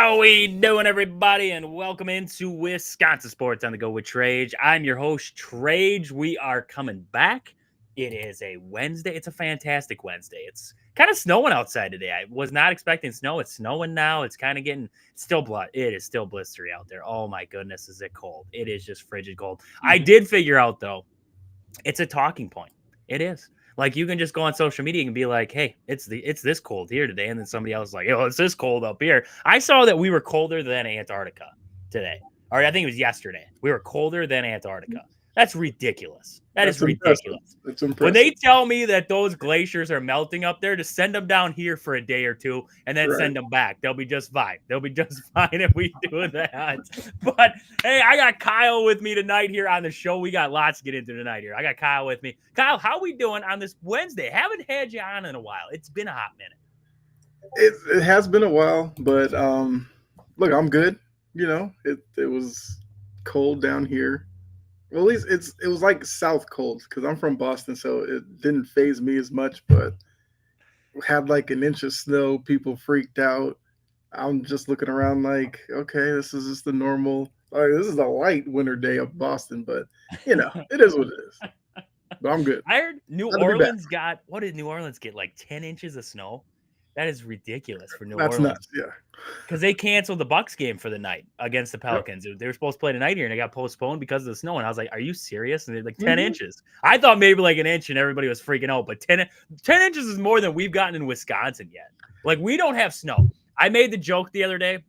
How we doing, everybody? And welcome into Wisconsin Sports on the Go with Trage. I'm your host, Trage. We are coming back. It is a Wednesday. It's a fantastic Wednesday. It's kind of snowing outside today. I was not expecting snow. It's snowing now. It's kind of getting still blood. It is still blistery out there. Oh my goodness, is it cold? It is just frigid cold. I did figure out though, it's a talking point. It is. Like you can just go on social media and be like, "Hey, it's this cold here today," and then somebody else is like, "Oh, it's this cold up here." I saw that we were colder than Antarctica today, or I think it was yesterday. We were colder than Antarctica. That's ridiculous. That's ridiculous. It's impressive. When they tell me that those glaciers are melting up there, to send them down here for a day or two and then send them back. They'll be just fine. They'll be just fine if we do that. But hey, I got Kyle with me tonight here on the show. We got lots to get into tonight here. I got Kyle with me. Kyle, how we doing on this Wednesday? Haven't had you on in a while. It's been a hot minute. It has been a while, but look, I'm good. You know, it was cold down here. Well, at least it was like south cold because I'm from Boston, so it didn't phase me as much. But had like an inch of snow, people freaked out. I'm just looking around like, okay, this is just the normal. Like, this is a light winter day of Boston, but you know, it is what it is. But I'm good. I heard New Orleans got, what did New Orleans get? Like 10 inches of snow? That is ridiculous for New Orleans. That's nuts, yeah. Because they canceled the Bucks game for the night against the Pelicans. Yep. They were supposed to play tonight here, and it got postponed because of the snow. And I was like, are you serious? And they're like 10 inches. I thought maybe like an inch, and everybody was freaking out. But 10 inches is more than we've gotten in Wisconsin yet. Like, we don't have snow. I made the joke the other day.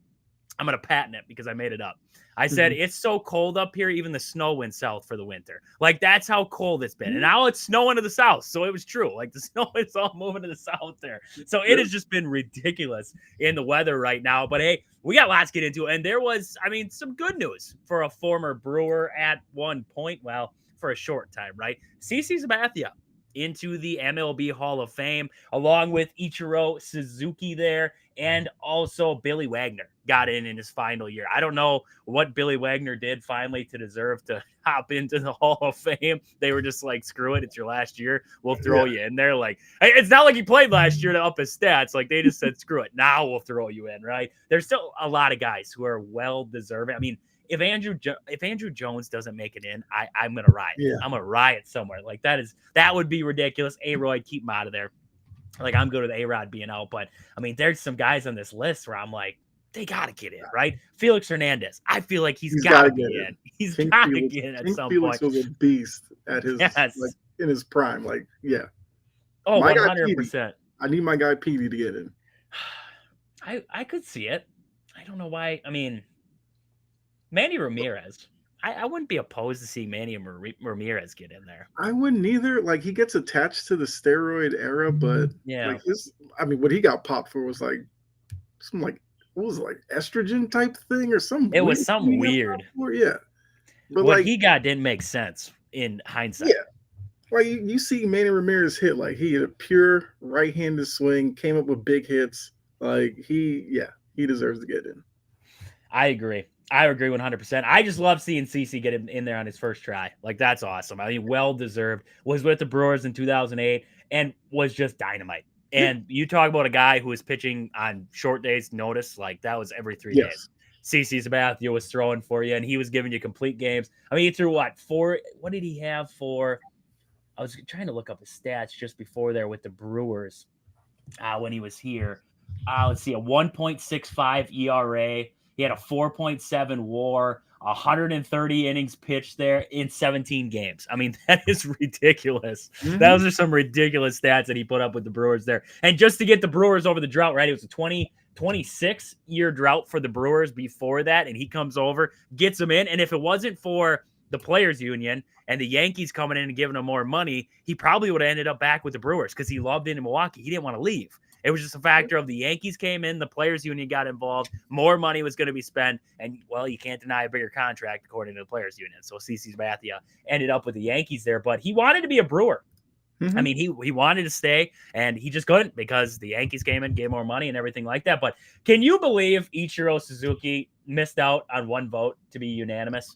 I'm going to patent it because I made it up. I said, it's so cold up here, even the snow went south for the winter. Like, that's how cold it's been. And now it's snowing to the south. So it was true. Like, the snow is all moving to the south there. So it has just been ridiculous in the weather right now. But, hey, we got lots to get into. And there was, I mean, some good news for a former Brewer at one point. Well, for a short time, right? CC Sabathia into the MLB Hall of Fame, along with Ichiro Suzuki there, and also Billy Wagner got in his final year. I don't know what Billy Wagner did finally to deserve to hop into the Hall of Fame. They were just like, screw it, it's your last year. We'll throw you in there. Like, it's not like he played last year to up his stats. Like, they just said, screw it, now we'll throw you in, right? There's still a lot of guys who are well-deserving. I mean, if Andrew Jones doesn't make it in, I'm gonna riot. Yeah. I'm gonna riot somewhere. Like, that would be ridiculous. A-Rod, keep him out of there. Like, I'm good with A-Rod being out, but I mean, there's some guys on this list where I'm like, they gotta get in, right? Felix Hernandez, I feel like he's gotta be in. He's gotta get in at some Felix point. was a beast at his like in his prime. Like, yeah. Oh, 100%. I need my guy Petey to get in. I could see it. I don't know why. I mean, Manny Ramirez. I wouldn't be opposed to seeing Manny Ramirez get in there. I wouldn't either. Like, he gets attached to the steroid era, but like what he got popped for was like some what was it, like estrogen type thing or something? It was something weird. Yeah. But what he got didn't make sense in hindsight. Yeah. Like, you see Manny Ramirez hit, like, he had a pure right-handed swing, came up with big hits. Like, he deserves to get in. I agree 100%. I just love seeing CC get in there on his first try. Like, that's awesome. I mean, well-deserved. Was with the Brewers in 2008 and was just dynamite. And you talk about a guy who was pitching on short days notice, like, that was every 3 days. CC Sabathia was throwing for you, and he was giving you complete games. I mean, he threw what did he have for? I was trying to look up his stats just before there with the Brewers when he was here. Let's see, a 1.65 ERA. He had a 4.7 WAR, 130 innings pitched there in 17 games. I mean, that is ridiculous. Those are some ridiculous stats that he put up with the Brewers there. And just to get the Brewers over the drought, right? It was a 26-year drought for the Brewers before that, and he comes over, gets them in. And if it wasn't for the Players Union and the Yankees coming in and giving him more money, he probably would have ended up back with the Brewers because he loved it in Milwaukee. He didn't want to leave. It was just a factor of the Yankees came in, the Players Union got involved, more money was going to be spent, and, well, you can't deny a bigger contract according to the Players Union. So CC Sabathia ended up with the Yankees there, but he wanted to be a Brewer. I mean, he wanted to stay, and he just couldn't because the Yankees came in, gave more money and everything like that. But can you believe Ichiro Suzuki missed out on one vote to be unanimous?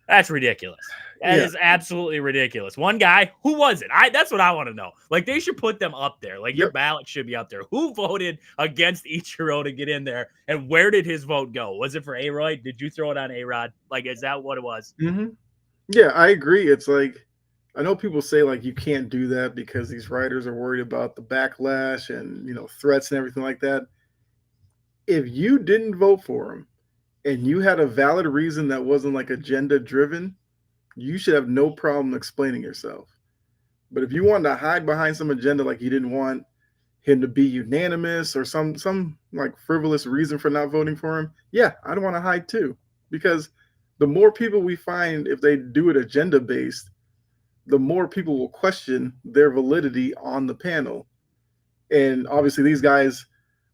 That's ridiculous. That Yeah. is absolutely ridiculous. One guy, who was it? That's what I want to know. Like, they should put them up there. Like, your Yep. ballot should be up there. Who voted against Ichiro to get in there, and where did his vote go? Was it for A-Roy? Did you throw it on A-Rod? Like, is that what it was? Mm-hmm. Yeah, I agree. It's like I know people say like you can't do that because these writers are worried about the backlash and threats and everything like that. If you didn't vote for him and you had a valid reason that wasn't like agenda driven, you should have no problem explaining yourself. But if you wanted to hide behind some agenda, like you didn't want him to be unanimous or some like frivolous reason for not voting for him, yeah, I don't want to hide too. Because the more people we find if they do it agenda based, the more people will question their validity on the panel. And obviously these guys,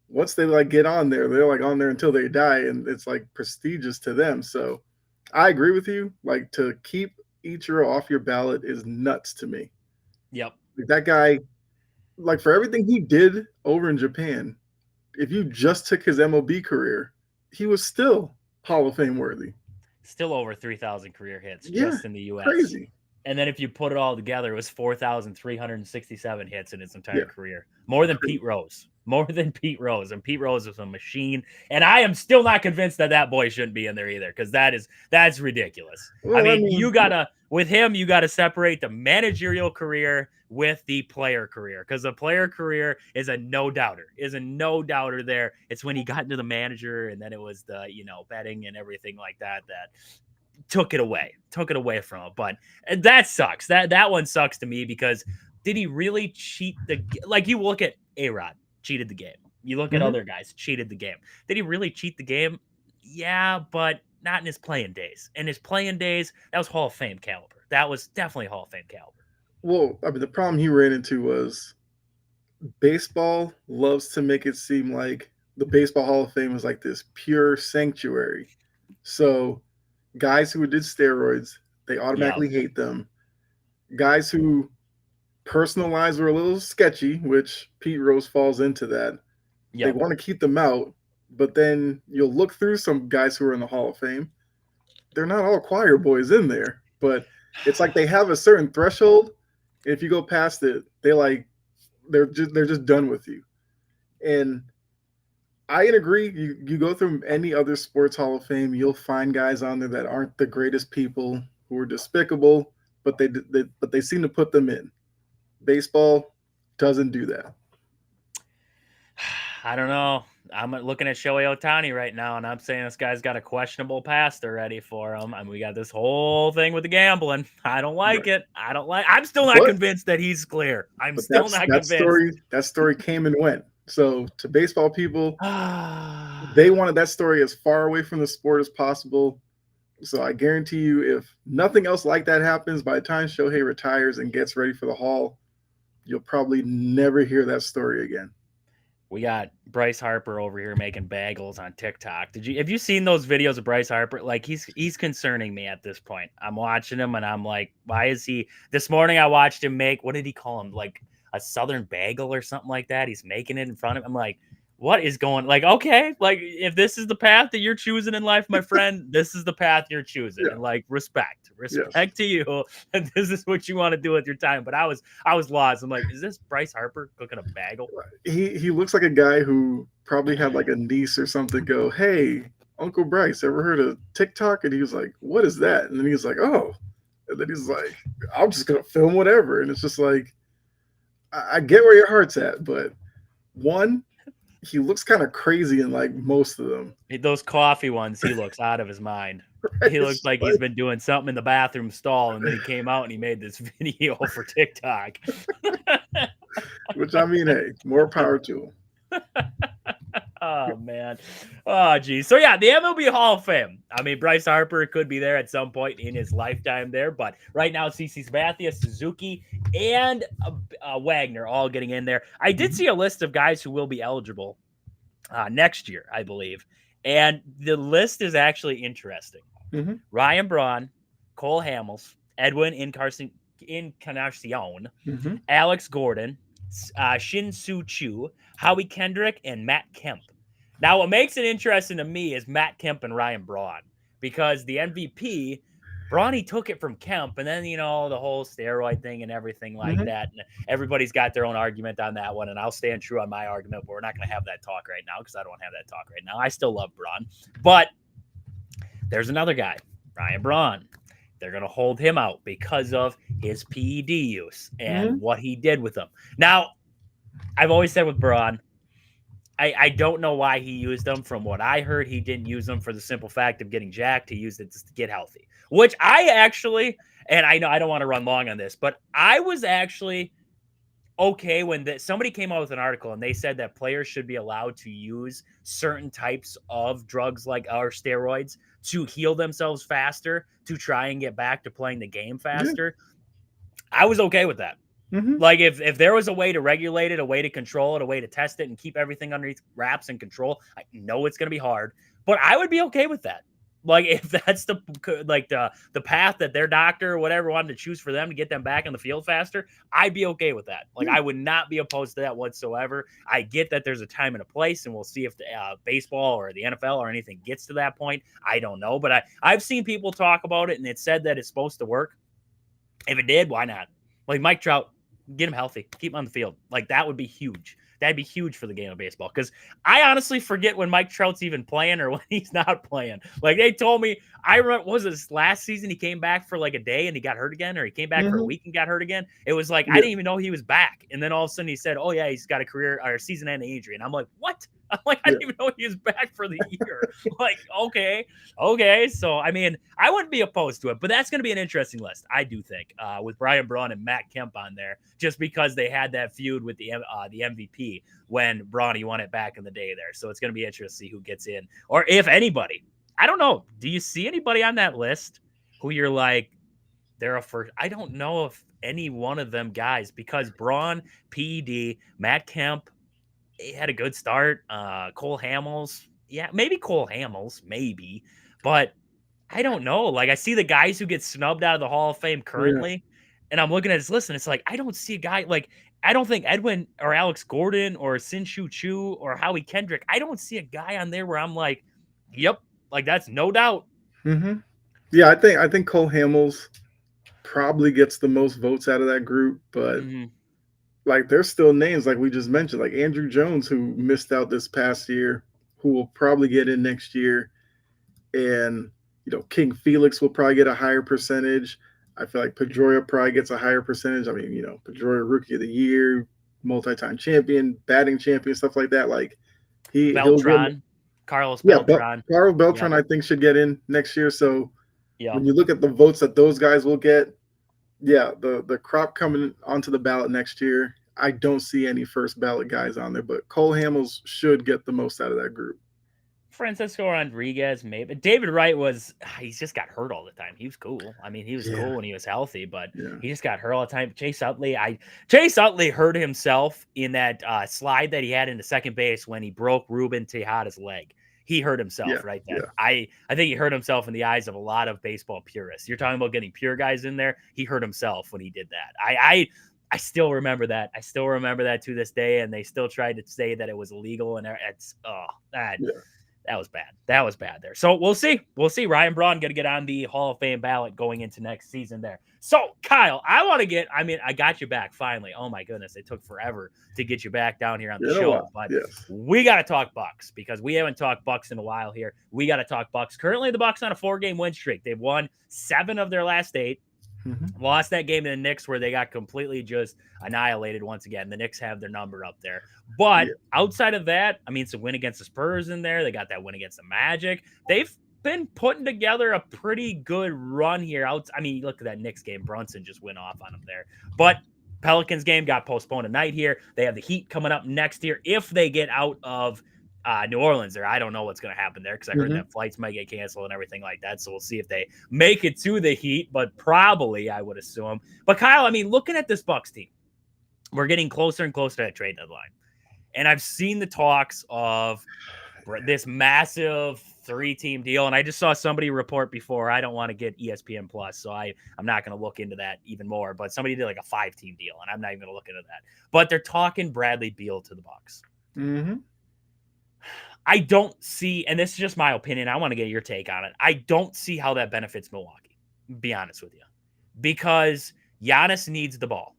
once they like get on there, they're like on there until they die, and it's like prestigious to them. So I agree with you. Like to keep Ichiro off your ballot is nuts to me. Yep. Like, that guy, like for everything he did over in Japan, if you just took his MLB career, he was still Hall of Fame worthy. Still over 3,000 career hits Yeah, just in the U.S. crazy. And then if you put it all together, it was 4,367 hits in his entire Yeah, career. More than Pete Rose. More than Pete Rose. And Pete Rose was a machine. And I am still not convinced that boy shouldn't be in there either, because that's ridiculous. well, I mean, you gotta with him, you gotta separate the managerial career with the player career, because the player career is a no doubter. There. It's when he got into the manager, and then it was the betting and everything like that took it away from him. But that sucks. That one sucks to me, because did he really cheat like, you look at A-Rod, cheated the game. You look at other guys, cheated the game. Did he really cheat the game? Yeah, but not in his playing days. In his playing days, that was Hall of Fame caliber. That was definitely Hall of Fame caliber. Well, I mean, the problem he ran into was baseball loves to make it seem like the Baseball Hall of Fame is like this pure sanctuary. So guys who did steroids, they automatically hate them. Guys who personal lives were a little sketchy, which Pete Rose falls into that. They want to keep them out, but then you'll look through some guys who are in the Hall of Fame. They're not all choir boys in there, but it's like they have a certain threshold. And if you go past it, they're just done with you. And I agree. You go through any other sports Hall of Fame, you'll find guys on there that aren't the greatest people, who are despicable, but they seem to put them in. Baseball doesn't do that. I don't know. I'm looking at Shohei Ohtani right now, and I'm saying this guy's got a questionable past already for him. And we got this whole thing with the gambling. I don't like it. I'm still not convinced that he's clear. I'm still not convinced. That story came and went. So to baseball people, they wanted that story as far away from the sport as possible. So I guarantee you, if nothing else like that happens, by the time Shohei retires and gets ready for the Hall, you'll probably never hear that story again. We got Bryce Harper over here making bagels on TikTok. Have you seen those videos of Bryce Harper? Like, he's concerning me at this point. I'm watching him and I'm like, why is he? This morning I watched him make, what did he call him? Like a Southern bagel or something like that. He's making it in front of him. I'm like, what is going, like, okay, like, if this is the path that you're choosing in life, my friend, this is the path you're choosing. And like, respect to you. And this is what you want to do with your time. But I was lost. I'm like, is this Bryce Harper cooking a bagel? He looks like a guy who probably had like a niece or something go, hey, Uncle Bryce, ever heard of TikTok? And he was like, what is that? And then he's like, oh. And then he's like, I'm just going to film whatever. And it's just like, I get where your heart's at. But one, he looks kind of crazy in like most of them. Those coffee ones, he looks out of his mind. Right? He looks like he's been doing something in the bathroom stall, and then he came out and he made this video for TikTok. Which, I mean, hey, more power to him. Oh, man. Oh, geez. So, yeah, the MLB Hall of Fame. I mean, Bryce Harper could be there at some point in his lifetime there, but right now, CC Sabathia, Suzuki, and Wagner all getting in there. I did see a list of guys who will be eligible next year, I believe, and the list is actually interesting. Mm-hmm. Ryan Braun, Cole Hamels, Edwin Encarnacion, mm-hmm. Alex Gordon, Shin-Soo Choo, Howie Kendrick, and Matt Kemp. Now, what makes it interesting to me is Matt Kemp and Ryan Braun, because the MVP, Bronny took it from Kemp, and then, the whole steroid thing and everything like Mm-hmm. that. And everybody's got their own argument on that one, and I'll stand true on my argument, but we're not going to have that talk right now because I don't want to have that talk right now. I still love Braun, but there's another guy, Ryan Braun. They're going to hold him out because of his PED use and what he did with them. Now, I've always said with Braun, I don't know why he used them. From what I heard, he didn't use them for the simple fact of getting jacked. He used it to get healthy, which I actually, and I know I don't want to run long on this, but I was actually okay when somebody came out with an article and they said that players should be allowed to use certain types of drugs like our steroids to heal themselves faster, to try and get back to playing the game faster. Yeah. I was okay with that. Mm-hmm. Like if there was a way to regulate it, a way to control it, a way to test it and keep everything underneath wraps and control, I know it's going to be hard, but I would be okay with that. Like if that's the path that their doctor or whatever wanted to choose for them to get them back on the field faster, I'd be okay with that. Like I would not be opposed to that whatsoever. I get that there's a time and a place, and we'll see if the baseball or the NFL or anything gets to that point. I don't know, but I've seen people talk about it, and it said that it's supposed to work. If it did, why not? Like Mike Trout, get him healthy, keep him on the field. Like that would be huge. That'd be huge for the game of baseball, because I honestly forget when Mike Trout's even playing or when he's not playing. Like they told me, I remember, was this last season he came back for like a day and he got hurt again, or he came back for a week and got hurt again. It was like, I didn't even know he was back. And then all of a sudden he said, oh yeah, he's got a career or season-ending injury. And I'm like, what? I'm like, I didn't even know he was back for the year. Like, okay. So, I mean, I wouldn't be opposed to it, but that's going to be an interesting list, I do think, with Ryan Braun and Matt Kemp on there, just because they had that feud with the MVP when Bronny won it back in the day there. So it's going to be interesting to see who gets in, or if anybody. I don't know. Do you see anybody on that list who you're like, they're a first? I don't know if any one of them guys, because Braun, PED, Matt Kemp, he had a good start. Cole Hamels. Yeah, maybe Cole Hamels, maybe. But I don't know. Like, I see the guys who get snubbed out of the Hall of Fame currently, and I'm looking at his list, and it's like, I don't see a guy like, I don't think Edwin or Alex Gordon or Sinshu Chu or Howie Kendrick, I don't see a guy on there where I'm like, yep, like that's no doubt. Mm-hmm. Yeah, I think Cole Hamels probably gets the most votes out of that group, but like there's still names like we just mentioned, like Andrew Jones, who missed out this past year, who will probably get in next year, and King Felix will probably get a higher percentage. I feel like Pedroia probably gets a higher percentage. I mean, Pedroia Rookie of the Year, multi-time champion, batting champion, stuff like that. Like Carlos Beltran. Carlos Beltran, I think, should get in next year. So when you look at the votes that those guys will get, the crop coming onto the ballot next year, I don't see any first ballot guys on there, but Cole Hamels should get the most out of that group. Francisco Rodriguez, maybe. David Wright he's just got hurt all the time. He was cool. I mean, he was cool when he was healthy, but he just got hurt all the time. Chase Utley hurt himself in that slide that he had into second base when he broke Ruben Tejada's leg. He hurt himself right there. I think he hurt himself in the eyes of a lot of baseball purists. You're talking about getting pure guys in there. He hurt himself when he did that. I still remember that. I still remember that to this day, and they still tried to say that it was illegal, and that was bad. That was bad there. So we'll see. Ryan Braun going to get on the Hall of Fame ballot going into next season there. So, Kyle, I got you back finally. Oh, my goodness. It took forever to get you back down here on the show. But we got to talk Bucks, because we haven't talked Bucks in a while here. We got to talk Bucks. Currently, the Bucks on a 4-game win streak. They've won 7 of their last 8. Lost that game to the Knicks where they got completely just annihilated once again. The Knicks have their number up there. But outside of that, I mean, it's a win against the Spurs in there. They got that win against the Magic. They've been putting together a pretty good run here. I mean, look at that Knicks game. Brunson just went off on them there. But Pelicans game got postponed tonight here. They have the Heat coming up next year if they get out of New Orleans there. I don't know what's going to happen there, because I heard that flights might get canceled and everything like that. So we'll see if they make it to the Heat, but probably, I would assume. But Kyle, I mean, looking at this Bucks team, we're getting closer and closer to that trade deadline. And I've seen the talks of this massive 3-team deal. And I just saw somebody report before. I don't want to get ESPN Plus, so I'm not going to look into that even more. But somebody did like a 5-team deal, and I'm not even going to look into that. But they're talking Bradley Beal to the Bucks. I don't see, and this is just my opinion, I want to get your take on it. I don't see how that benefits Milwaukee. Be honest with you, because Giannis needs the ball.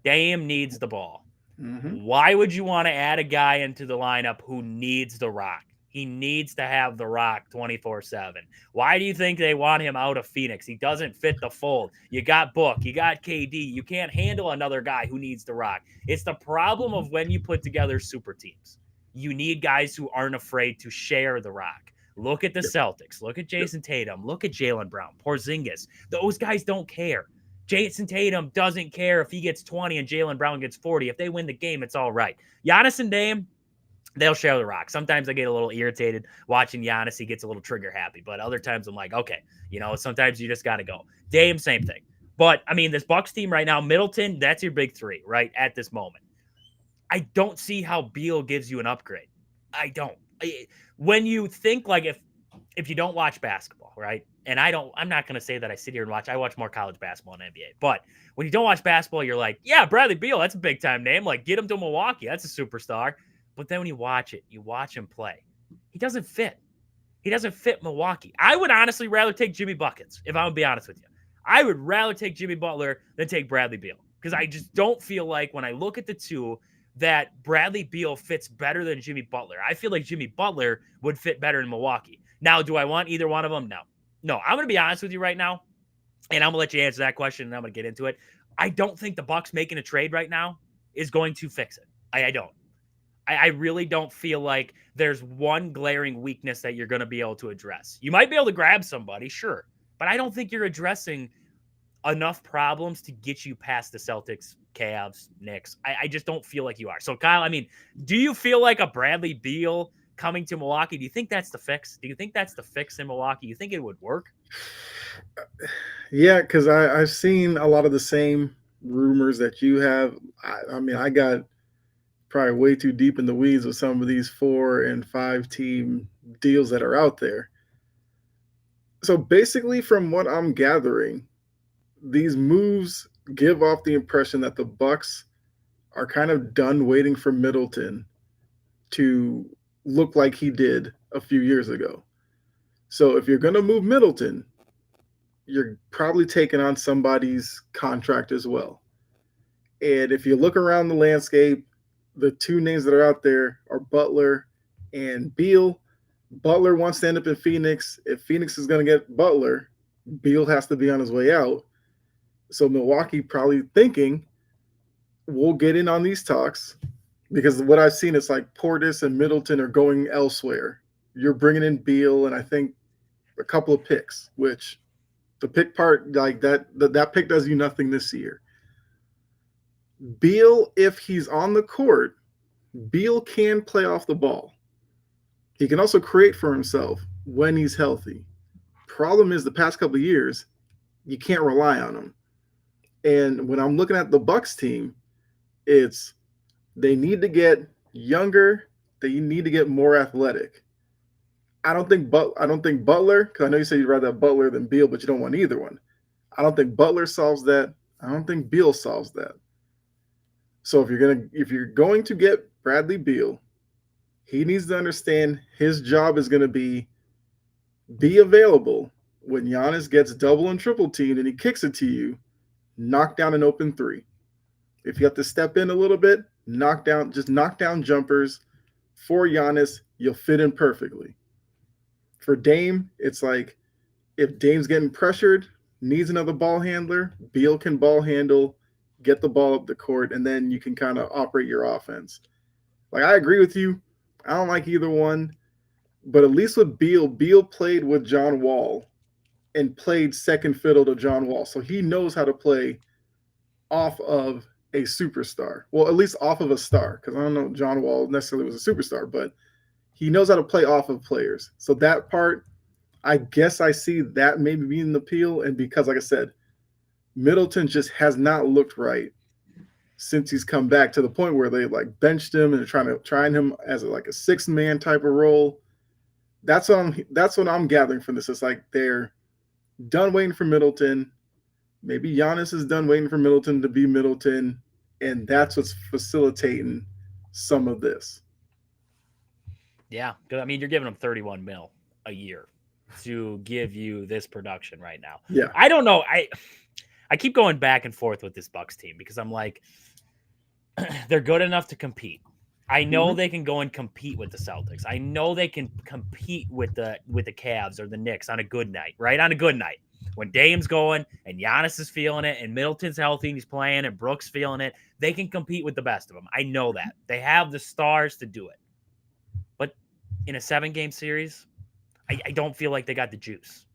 Dame needs the ball. Mm-hmm. Why would you want to add a guy into the lineup who needs the rock? He needs to have the rock 24/7. Why do you think they want him out of Phoenix? He doesn't fit the fold. You got Book, you got KD. You can't handle another guy who needs the rock. It's the problem of when you put together super teams. You need guys who aren't afraid to share the rock. Look at the Yep. Celtics. Look at Yep. Jason Tatum. Look at Jalen Brown, Porzingis. Those guys don't care. Jason Tatum doesn't care if he gets 20 and Jalen Brown gets 40. If they win the game, it's all right. Giannis and Dame, they'll share the rock. Sometimes I get a little irritated watching Giannis. He gets a little trigger happy, but other times I'm like, okay, sometimes you just got to go. Dame, same thing. But I mean, this Bucks team right now, Middleton, that's your big three, right? At this moment. I don't see how Beal gives you an upgrade. I don't. When you think like if you don't watch basketball, right? And I'm not going to say that I sit here and watch. I watch more college basketball and NBA. But when you don't watch basketball, you're like, yeah, Bradley Beal, that's a big time name. Like, get him to Milwaukee. That's a superstar. But then when you watch him play. He doesn't fit. He doesn't fit Milwaukee. I would honestly rather take Jimmy Buckets, if I'm going to be honest with you. I would rather take Jimmy Butler than take Bradley Beal. Because I just don't feel like when I look at the two, that Bradley Beal fits better than Jimmy Butler. I feel like Jimmy Butler would fit better in Milwaukee. Now, do I want either one of them? No. No, I'm going to be honest with you right now, and I'm going to let you answer that question, and I'm going to get into it. I don't think the Bucks making a trade right now is going to fix it. I don't. I really don't feel like there's one glaring weakness that you're going to be able to address. You might be able to grab somebody, sure, but I don't think you're addressing enough problems to get you past the Celtics, Cavs, Knicks. I just don't feel like you are. So, Kyle, I mean, do you feel like a Bradley Beal coming to Milwaukee, do you think that's the fix? Do you think that's the fix in Milwaukee? You think it would work? Yeah, because I've seen a lot of the same rumors that you have. I mean, I got probably way too deep in the weeds with some of these 4 and 5 team deals that are out there. So basically, from what I'm gathering, these moves give off the impression that the Bucks are kind of done waiting for Middleton to look like he did a few years ago. So if you're going to move Middleton, you're probably taking on somebody's contract as well. And if you look around the landscape, the two names that are out there are Butler and Beal. Butler wants to end up in Phoenix. If Phoenix is going to get Butler, Beal has to be on his way out. So Milwaukee probably thinking we'll get in on these talks because what I've seen is like Portis and Middleton are going elsewhere. You're bringing in Beal and I think a couple of picks, which the pick part like that pick does you nothing this year. Beal, if he's on the court, Beal can play off the ball. He can also create for himself when he's healthy. Problem is the past couple of years, you can't rely on him. And when I'm looking at the Bucks team, it's they need to get younger, they need to get more athletic. I don't think Butler, because I know you say you'd rather have Butler than Beal, but you don't want either one. I don't think Butler solves that. I don't think Beal solves that. So if you're going to get Bradley Beal, he needs to understand his job is going to be available when Giannis gets double and triple teamed and he kicks it to you, knock down an open three. If you have to step in a little bit, knock down jumpers for Giannis, you'll fit in perfectly. For Dame, it's like if Dame's getting pressured, needs another ball handler, Beal can ball handle, get the ball up the court, and then you can kind of operate your offense. Like, I agree with you. I don't like either one. But at least with Beal played with John Wall and played second fiddle to John Wall. So he knows how to play off of a superstar. Well, at least off of a star, because I don't know if John Wall necessarily was a superstar, but he knows how to play off of players. So that part, I guess I see that maybe being the appeal. And because, like I said, Middleton just has not looked right since he's come back to the point where they like benched him and they're trying him as like a 6-man type of role. That's what I'm gathering from this. It's like they're done waiting for Middleton. Maybe Giannis is done waiting for Middleton to be Middleton, and that's what's facilitating some of this. Yeah, because I mean, you're giving him 31 mil a year. to give you this production right now. Yeah. I don't know. I keep going back and forth with this Bucks team because I'm like, they're good enough to compete. I know Mhm. they can go and compete with the Celtics. I know they can compete with the Cavs or the Knicks on a good night, right? On a good night. When Dame's going and Giannis is feeling it and Middleton's healthy and he's playing and Brooks feeling it, they can compete with the best of them. I know that. They have the stars to do it. But in a 7-game series, I don't feel like they got the juice.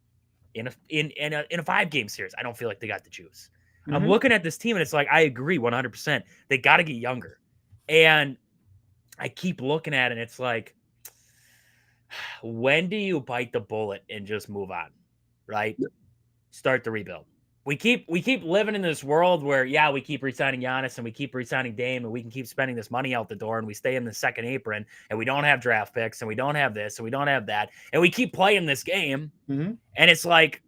In a 5-game series, I don't feel like they got the juice. I'm Mhm. looking at this team and it's like, I agree 100%. They got to get younger. And I keep looking at it and it's like, when do you bite the bullet and just move on? Right? Start the rebuild. We keep living in this world where, yeah, we keep resigning Giannis and we keep resigning Dame and we can keep spending this money out the door and we stay in the second apron and we don't have draft picks and we don't have this and we don't have that and we keep playing this game. Mhm. And it's like,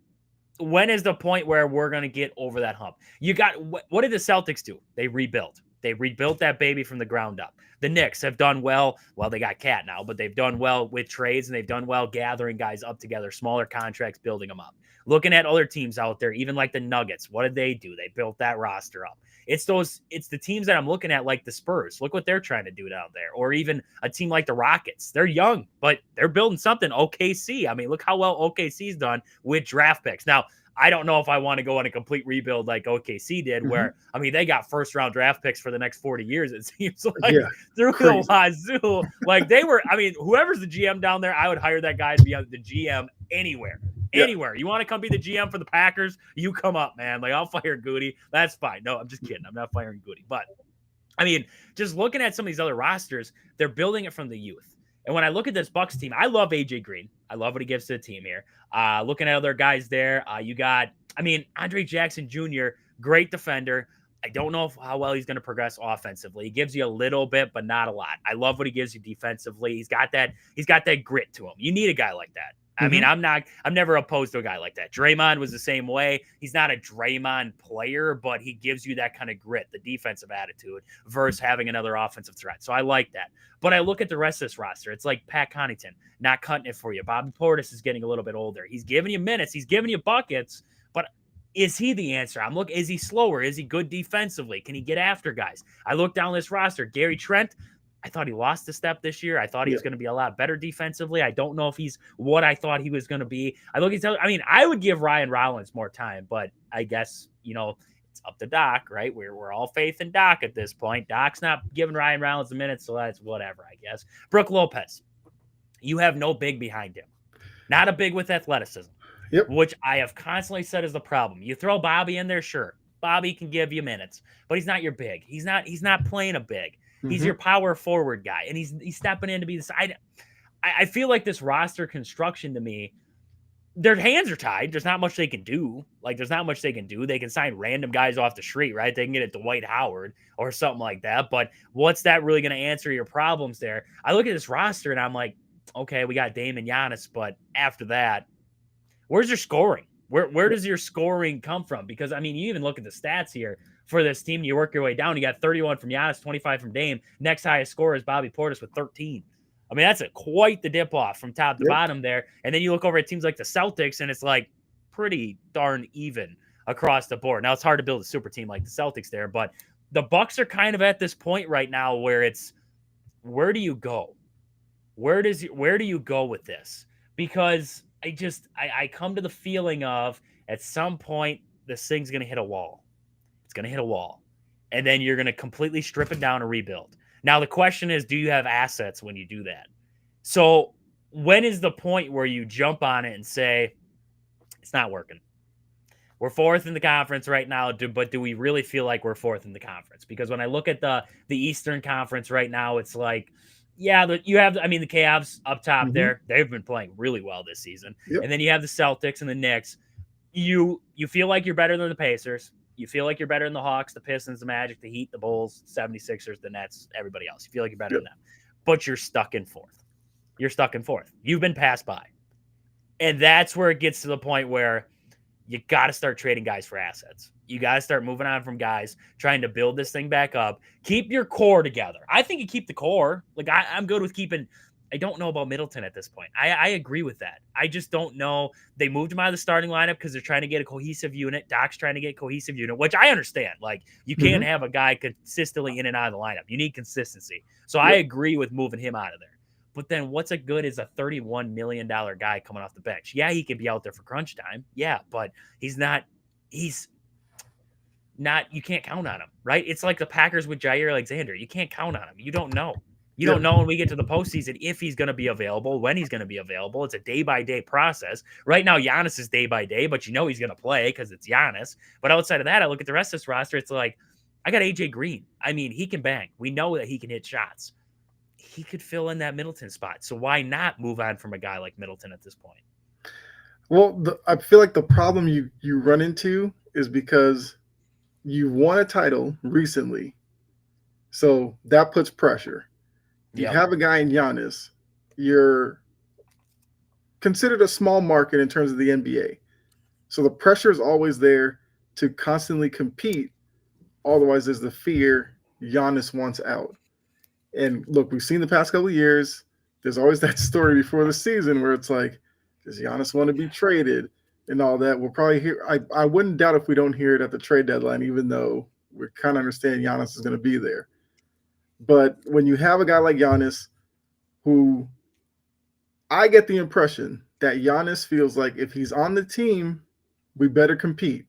when is the point where we're going to get over that hump? You got what did the Celtics do? They rebuilt. They rebuilt that baby from the ground up. The Knicks have done well. Well, they got Cat now, but they've done well with trades and they've done well gathering guys up together, smaller contracts, building them up. Looking at other teams out there, even like the Nuggets, what did they do? They built that roster up. It's the teams that I'm looking at, like the Spurs. Look what they're trying to do down there. Or even a team like the Rockets. They're young, but they're building something. OKC. I mean, look how well OKC's done with draft picks. Now, I don't know if I want to go on a complete rebuild like OKC did, Mhm. where, I mean, they got first round draft picks for the next 40 years, it seems like, Yeah. through Crazy. the wazoo. Like, they were, I mean, whoever's the GM down there, I would hire that guy to be the GM anywhere. Yeah. Anywhere. You want to come be the GM for the Packers? You come up, man. Like, I'll fire Goody. That's fine. No, I'm just kidding. I'm not firing Goody. But, I mean, just looking at some of these other rosters, they're building it from the youth. And when I look at this Bucks team, I love AJ Green. I love what he gives to the team here. Looking at other guys there, you got, I mean, Andre Jackson Jr., great defender. I don't know how well he's going to progress offensively. He gives you a little bit, but not a lot. I love what he gives you defensively. He's got that grit to him. You need a guy like that. I mean, Mhm. I'm never opposed to a guy like that. Draymond was the same way. He's not a Draymond player, but he gives you that kind of grit, the defensive attitude versus having another offensive threat. So I like that. But I look at the rest of this roster. It's like Pat Connaughton not cutting it for you. Bobby Portis is getting a little bit older. He's giving you minutes. He's giving you buckets, but is he the answer? I'm looking. Is he slower? Is he good defensively? Can he get after guys? I look down this roster. Gary Trent, I thought he lost a step this year. I thought he Yeah. was going to be a lot better defensively. I don't know if he's what I thought he was going to be. I mean, I would give Ryan Rollins more time, but I guess, it's up to Doc, right? We're all faith in Doc at this point. Doc's not giving Ryan Rollins a minute, so that's whatever, I guess. Brooke Lopez, you have no big behind him. Not a big with athleticism, Yep. which I have constantly said is the problem. You throw Bobby in there, sure. Bobby can give you minutes, but he's not your big. He's not playing a big. He's Mhm. your power forward guy, and he's stepping in to be the side. I feel like this roster construction to me, their hands are tied. There's not much they can do. Like, there's not much they can do. They can sign random guys off the street, right? They can get it to Dwight Howard or something like that. But what's that really going to answer your problems there? I look at this roster and I'm like, okay, we got Dame and Giannis, but after that, where's your scoring? Where Yeah. does your scoring come from? Because, I mean, you even look at the stats here for this team. You work your way down. You got 31 from Giannis, 25 from Dame. Next highest score is Bobby Portis with 13. I mean, that's quite the dip off from top to Yep. bottom there. And then you look over at teams like the Celtics, and it's like pretty darn even across the board. Now, it's hard to build a super team like the Celtics there, but the Bucks are kind of at this point right now where it's, where do you go? Where do you go with this? Because I come to the feeling of, at some point this thing's gonna hit a wall. It's gonna hit a wall. And then you're gonna completely strip it down and rebuild. Now the question is, do you have assets when you do that? So when is the point where you jump on it and say, it's not working? We're fourth in the conference right now, but do we really feel like we're fourth in the conference? Because when I look at the Eastern Conference right now, it's like, yeah, you have, I mean, the Cavs up top Mhm. there, they've been playing really well this season. Yep. And then you have the Celtics and the Knicks. You feel like you're better than the Pacers. You feel like you're better than the Hawks, the Pistons, the Magic, the Heat, the Bulls, 76ers, the Nets, everybody else. You feel like you're better Yep. than them. But you're stuck in fourth. You're stuck in fourth. You've been passed by. And that's where it gets to the point where you got to start trading guys for assets. You got to start moving on from guys, trying to build this thing back up. Keep your core together. I think you keep the core. Like, I'm good with keeping I don't know about Middleton at this point. I agree with that. I just don't know. They moved him out of the starting lineup because they're trying to get a cohesive unit. Doc's trying to get a cohesive unit, which I understand. Like, you can't have a guy consistently in and out of the lineup. You need consistency. So I agree with moving him out of there. But then what's a good is a $31 million guy coming off the bench. Yeah, he could be out there for crunch time. Yeah, but he's not you can't count on him, right? It's like the Packers with Jair Alexander. You can't count on him. You don't know. You don't know when we get to the postseason if he's going to be available, when he's going to be available. It's a day-by-day process. Right now, Giannis is day-by-day, but you know he's going to play because it's Giannis. But outside of that, I look at the rest of this roster, it's like, I got AJ Green. I mean, he can bang. We know that he can hit shots. He could fill in that Middleton spot. So why not move on from a guy like Middleton at this point? Well, I feel like the problem you run into is because you won a title recently. So that puts pressure. You have a guy in Giannis. You're considered a small market in terms of the NBA. So the pressure is always there to constantly compete. Otherwise, there's the fear Giannis wants out. And look, we've seen the past couple of years, there's always that story before the season where it's like, does Giannis want to be traded and all that? We'll probably hear, I wouldn't doubt if we don't hear it at the trade deadline, even though we kind of understand Giannis is going to be there. But when you have a guy like Giannis, who I get the impression that Giannis feels like if he's on the team, we better compete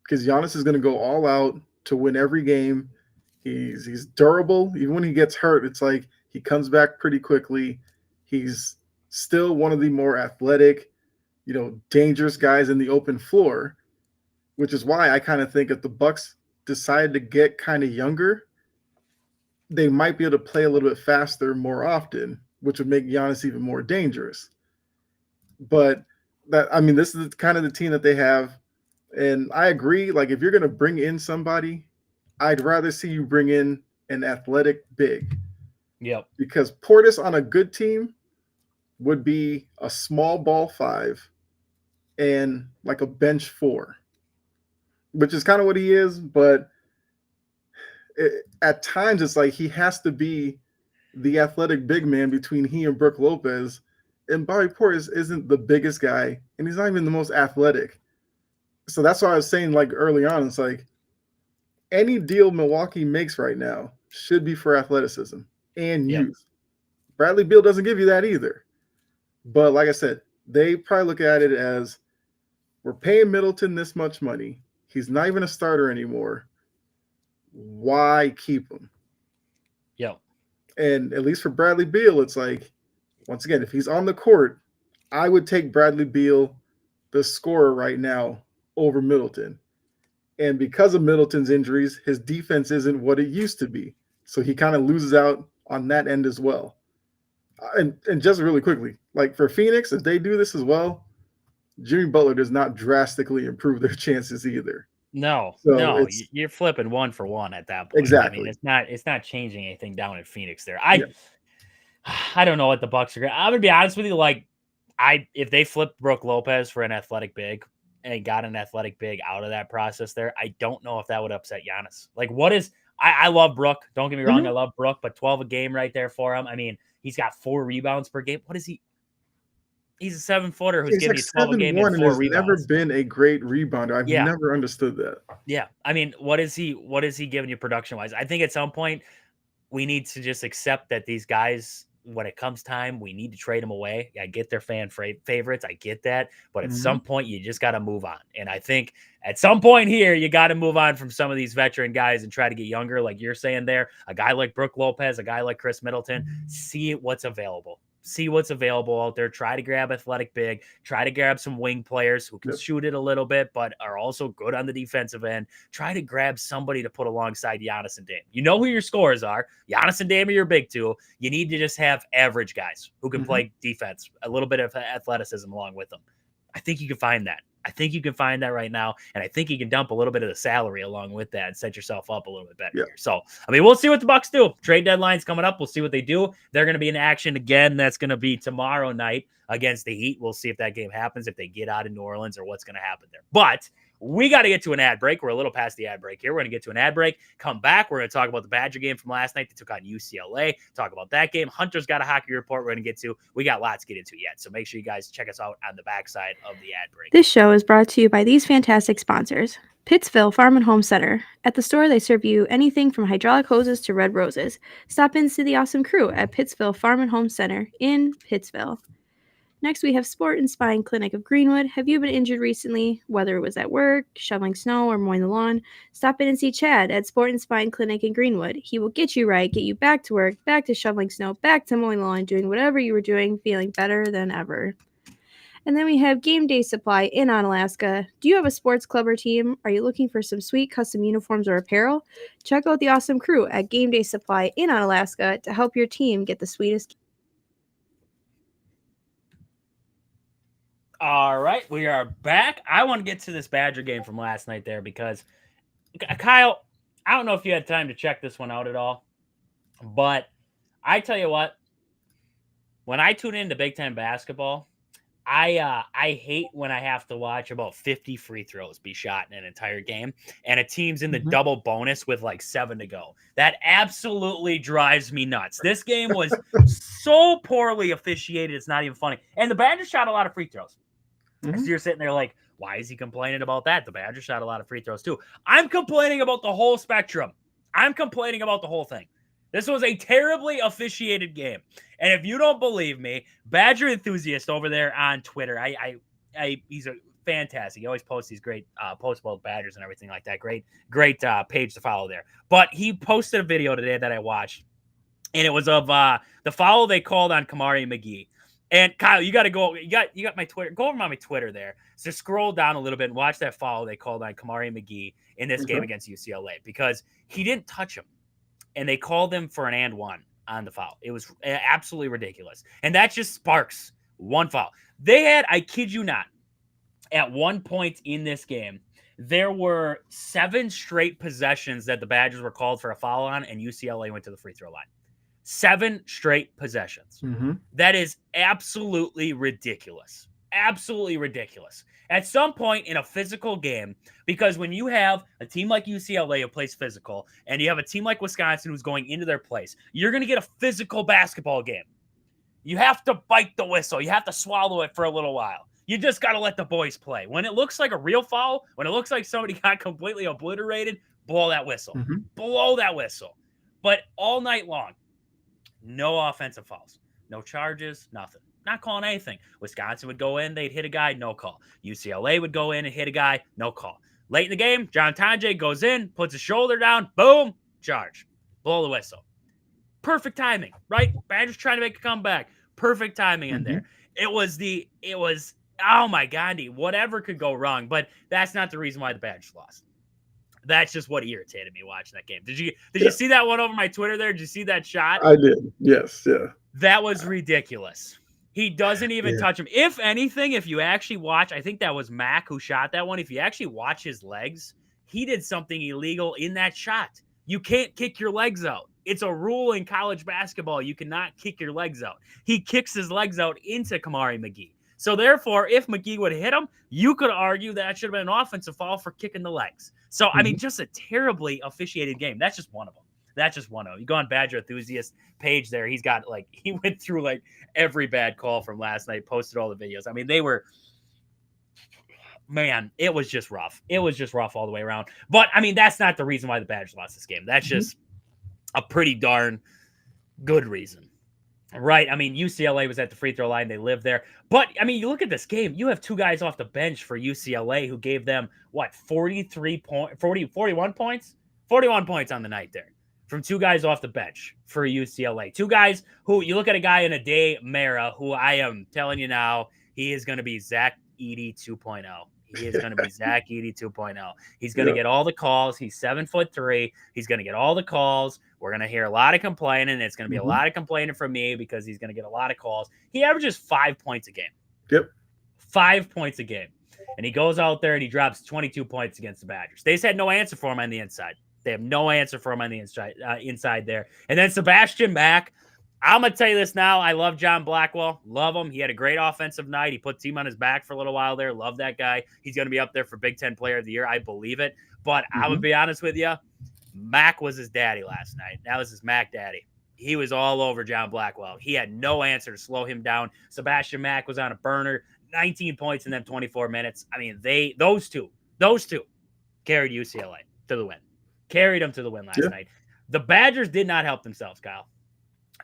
because Giannis is going to go all out to win every game. He's durable. Even when he gets hurt, it's like he comes back pretty quickly. He's still one of the more athletic, dangerous guys in the open floor, which is why I kind of think if the Bucks decide to get kind of younger, they might be able to play a little bit faster more often, which would make Giannis even more dangerous. But this is kind of the team that they have. And I agree, like if you're going to bring in somebody, I'd rather see you bring in an athletic big. Yep. Because Portis on a good team would be a small ball 5 and like a bench 4, which is kind of what he is. But at times it's like he has to be the athletic big man between he and Brook Lopez. And Bobby Portis isn't the biggest guy, and he's not even the most athletic. So that's why I was saying, like early on, it's like any deal Milwaukee makes right now should be for athleticism and youth. Bradley Beal doesn't give you that either. But like I said, they probably look at it as we're paying Middleton this much money. He's not even a starter anymore. Why keep him? Yep. And at least for Bradley Beal, it's like, once again, if he's on the court, I would take Bradley Beal, the scorer right now, over Middleton. And because of Middleton's injuries, his defense isn't what it used to be. So he kind of loses out on that end as well. And just really quickly, like for Phoenix, if they do this as well, Jimmy Butler does not drastically improve their chances either. No, you're flipping 1 for 1 at that point. Exactly. I mean, it's not changing anything down in Phoenix there. I don't know what the Bucks are going to. I'm going to be honest with you. Like, if they flipped Brook Lopez for an athletic big and got an athletic big out of that process there, I don't know if that would upset Giannis. Like, I love Brook. Don't get me wrong. I love Brook, but 12 a game right there for him. I mean, he's got 4 rebounds per game. What is he? He's a 7-footer who's giving you 12 a game and 4 rebounds. Never been a great rebounder. I've never understood that. Yeah. I mean, what is he giving you production wise? I think at some point we need to just accept that these guys, when it comes time, we need to trade them away. I get their fan favorites. I get that. But at some point, you just got to move on. And I think at some point here, you got to move on from some of these veteran guys and try to get younger, like you're saying there. A guy like Brook Lopez, a guy like Chris Middleton, see what's available. See what's available out there. Try to grab athletic big. Try to grab some wing players who can shoot it a little bit, but are also good on the defensive end. Try to grab somebody to put alongside Giannis and Dame. You know who your scorers are. Giannis and Dame are your big two. You need to just have average guys who can play defense, a little bit of athleticism along with them. I think you can find that. I think you can find that right now, and I think you can dump a little bit of the salary along with that and set yourself up a little bit better here. So, I mean, we'll see what the Bucks do. Trade deadline's coming up. We'll see what they do. They're going to be in action again. That's going to be tomorrow night against the Heat. We'll see if that game happens, if they get out of New Orleans or what's going to happen there. But We got to get to an ad break. We're a little past the ad break here. We're going to get to an ad break. Come back. We're going to talk about the Badger game from last night. They took on UCLA. Talk about that game. Hunter's got a hockey report we're going to get to. We got lots to get into yet. So make sure you guys check us out on the backside of the ad break. This show is brought to you by these fantastic sponsors. Pittsville Farm and Home Center. At the store, they serve you anything from hydraulic hoses to red roses. Stop in to see the awesome crew at Pittsville Farm and Home Center in Pittsville. Next, we have Sport and Spine Clinic of Greenwood. Have you been injured recently, whether it was at work, shoveling snow, or mowing the lawn? Stop in and see Chad at Sport and Spine Clinic in Greenwood. He will get you right, get you back to work, back to shoveling snow, back to mowing the lawn, doing whatever you were doing, feeling better than ever. And then we have Game Day Supply in Onalaska. Do you have a sports club or team? Are you looking for some sweet custom uniforms or apparel? Check out the awesome crew at Game Day Supply in Onalaska to help your team get the sweetest. All right, we are back. I want to get to this Badger game from last night there because, Kyle, I don't know if you had time to check this one out at all, but I tell you what, when I tune into Big Ten basketball, I hate when I have to watch about 50 free throws be shot in an entire game, and a team's in the double bonus with like 7 to go. That absolutely drives me nuts. This game was so poorly officiated, it's not even funny. And the Badgers shot a lot of free throws. So you're sitting there like, why is he complaining about that? The Badgers shot a lot of free throws too. I'm complaining about the whole spectrum. I'm complaining about the whole thing. This was a terribly officiated game. And if you don't believe me, Badger enthusiast over there on Twitter, he's a fantastic. He always posts these great posts about Badgers and everything like that. Great page to follow there. But he posted a video today that I watched, and it was of the foul they called on Kamari McGee. And Kyle, you got to go. You got my Twitter. Go over on my Twitter there. So scroll down a little bit and watch that foul they called on Kamari McGee in this game against UCLA because he didn't touch him, and they called him for an and one on the foul. It was absolutely ridiculous, and that just sparks one foul. They had, I kid you not, at one point in this game, there were 7 straight possessions that the Badgers were called for a foul on, and UCLA went to the free throw line. 7 straight possessions. That is absolutely ridiculous. Absolutely ridiculous. At some point in a physical game, because when you have a team like UCLA who plays physical, and you have a team like Wisconsin who's going into their place, you're going to get a physical basketball game. You have to bite the whistle. You have to swallow it for a little while. You just got to let the boys play. When it looks like a real foul, when it looks like somebody got completely obliterated, blow that whistle. Blow that whistle. But all night long, no offensive fouls, no charges, nothing. Not calling anything. Wisconsin would go in, they'd hit a guy, no call. UCLA would go in and hit a guy, no call. Late in the game, John Tonje goes in, puts his shoulder down, boom, charge. Blow the whistle. Perfect timing, right? Badgers trying to make a comeback. Perfect timing in there. It was, oh my God, whatever could go wrong, but that's not the reason why the Badgers lost. That's just what irritated me watching that game. Did you see that one over my Twitter there? Did you see that shot? I did. Yes. Yeah. That was ridiculous. He doesn't even touch him. If anything, if you actually watch, I think that was Mac who shot that one. If you actually watch his legs, he did something illegal in that shot. You can't kick your legs out. It's a rule in college basketball. You cannot kick your legs out. He kicks his legs out into Kamari McGee. So therefore, if McGee would have hit him, you could argue that should have been an offensive foul for kicking the legs. So, I mean, just a terribly officiated game. That's just one of them. That's just one of them. You go on Badger Enthusiast page there. He's got he went through every bad call from last night, posted all the videos. I mean, it was just rough. It was just rough all the way around. But, I mean, that's not the reason why the Badgers lost this game. That's just a pretty darn good reason. Right. I mean, UCLA was at the free throw line. They lived there. But, I mean, you look at this game. You have 2 guys off the bench for UCLA who gave them, 41 points? 41 points on the night there from 2 guys off the bench for UCLA. 2 guys who, you look at a guy in Ade Mara, who I am telling you now, he is going to be Zach Edey 2.0. He is going to be Zach Edey 2.0. He's going to get all the calls. He's 7'3". He's going to get all the calls. We're going to hear a lot of complaining. It's going to be a lot of complaining from me because he's going to get a lot of calls. He averages 5 points a game. Yep. 5 points a game. And he goes out there and he drops 22 points against the Badgers. They just had no answer for him on the inside. They have no answer for him on the inside there. And then Sebastian Mack, I'm going to tell you this now. I love John Blackwell. Love him. He had a great offensive night. He put the team on his back for a little while there. Love that guy. He's going to be up there for Big Ten Player of the Year. I believe it. But I'm going to be honest with you. Mac was his daddy last night. That was his Mac daddy. He was all over John Blackwell. He had no answer to slow him down. Sebastian Mack was on a burner. 19 points in them 24 minutes. I mean, those two carried UCLA to the win. Carried them to the win last night. The Badgers did not help themselves, Kyle.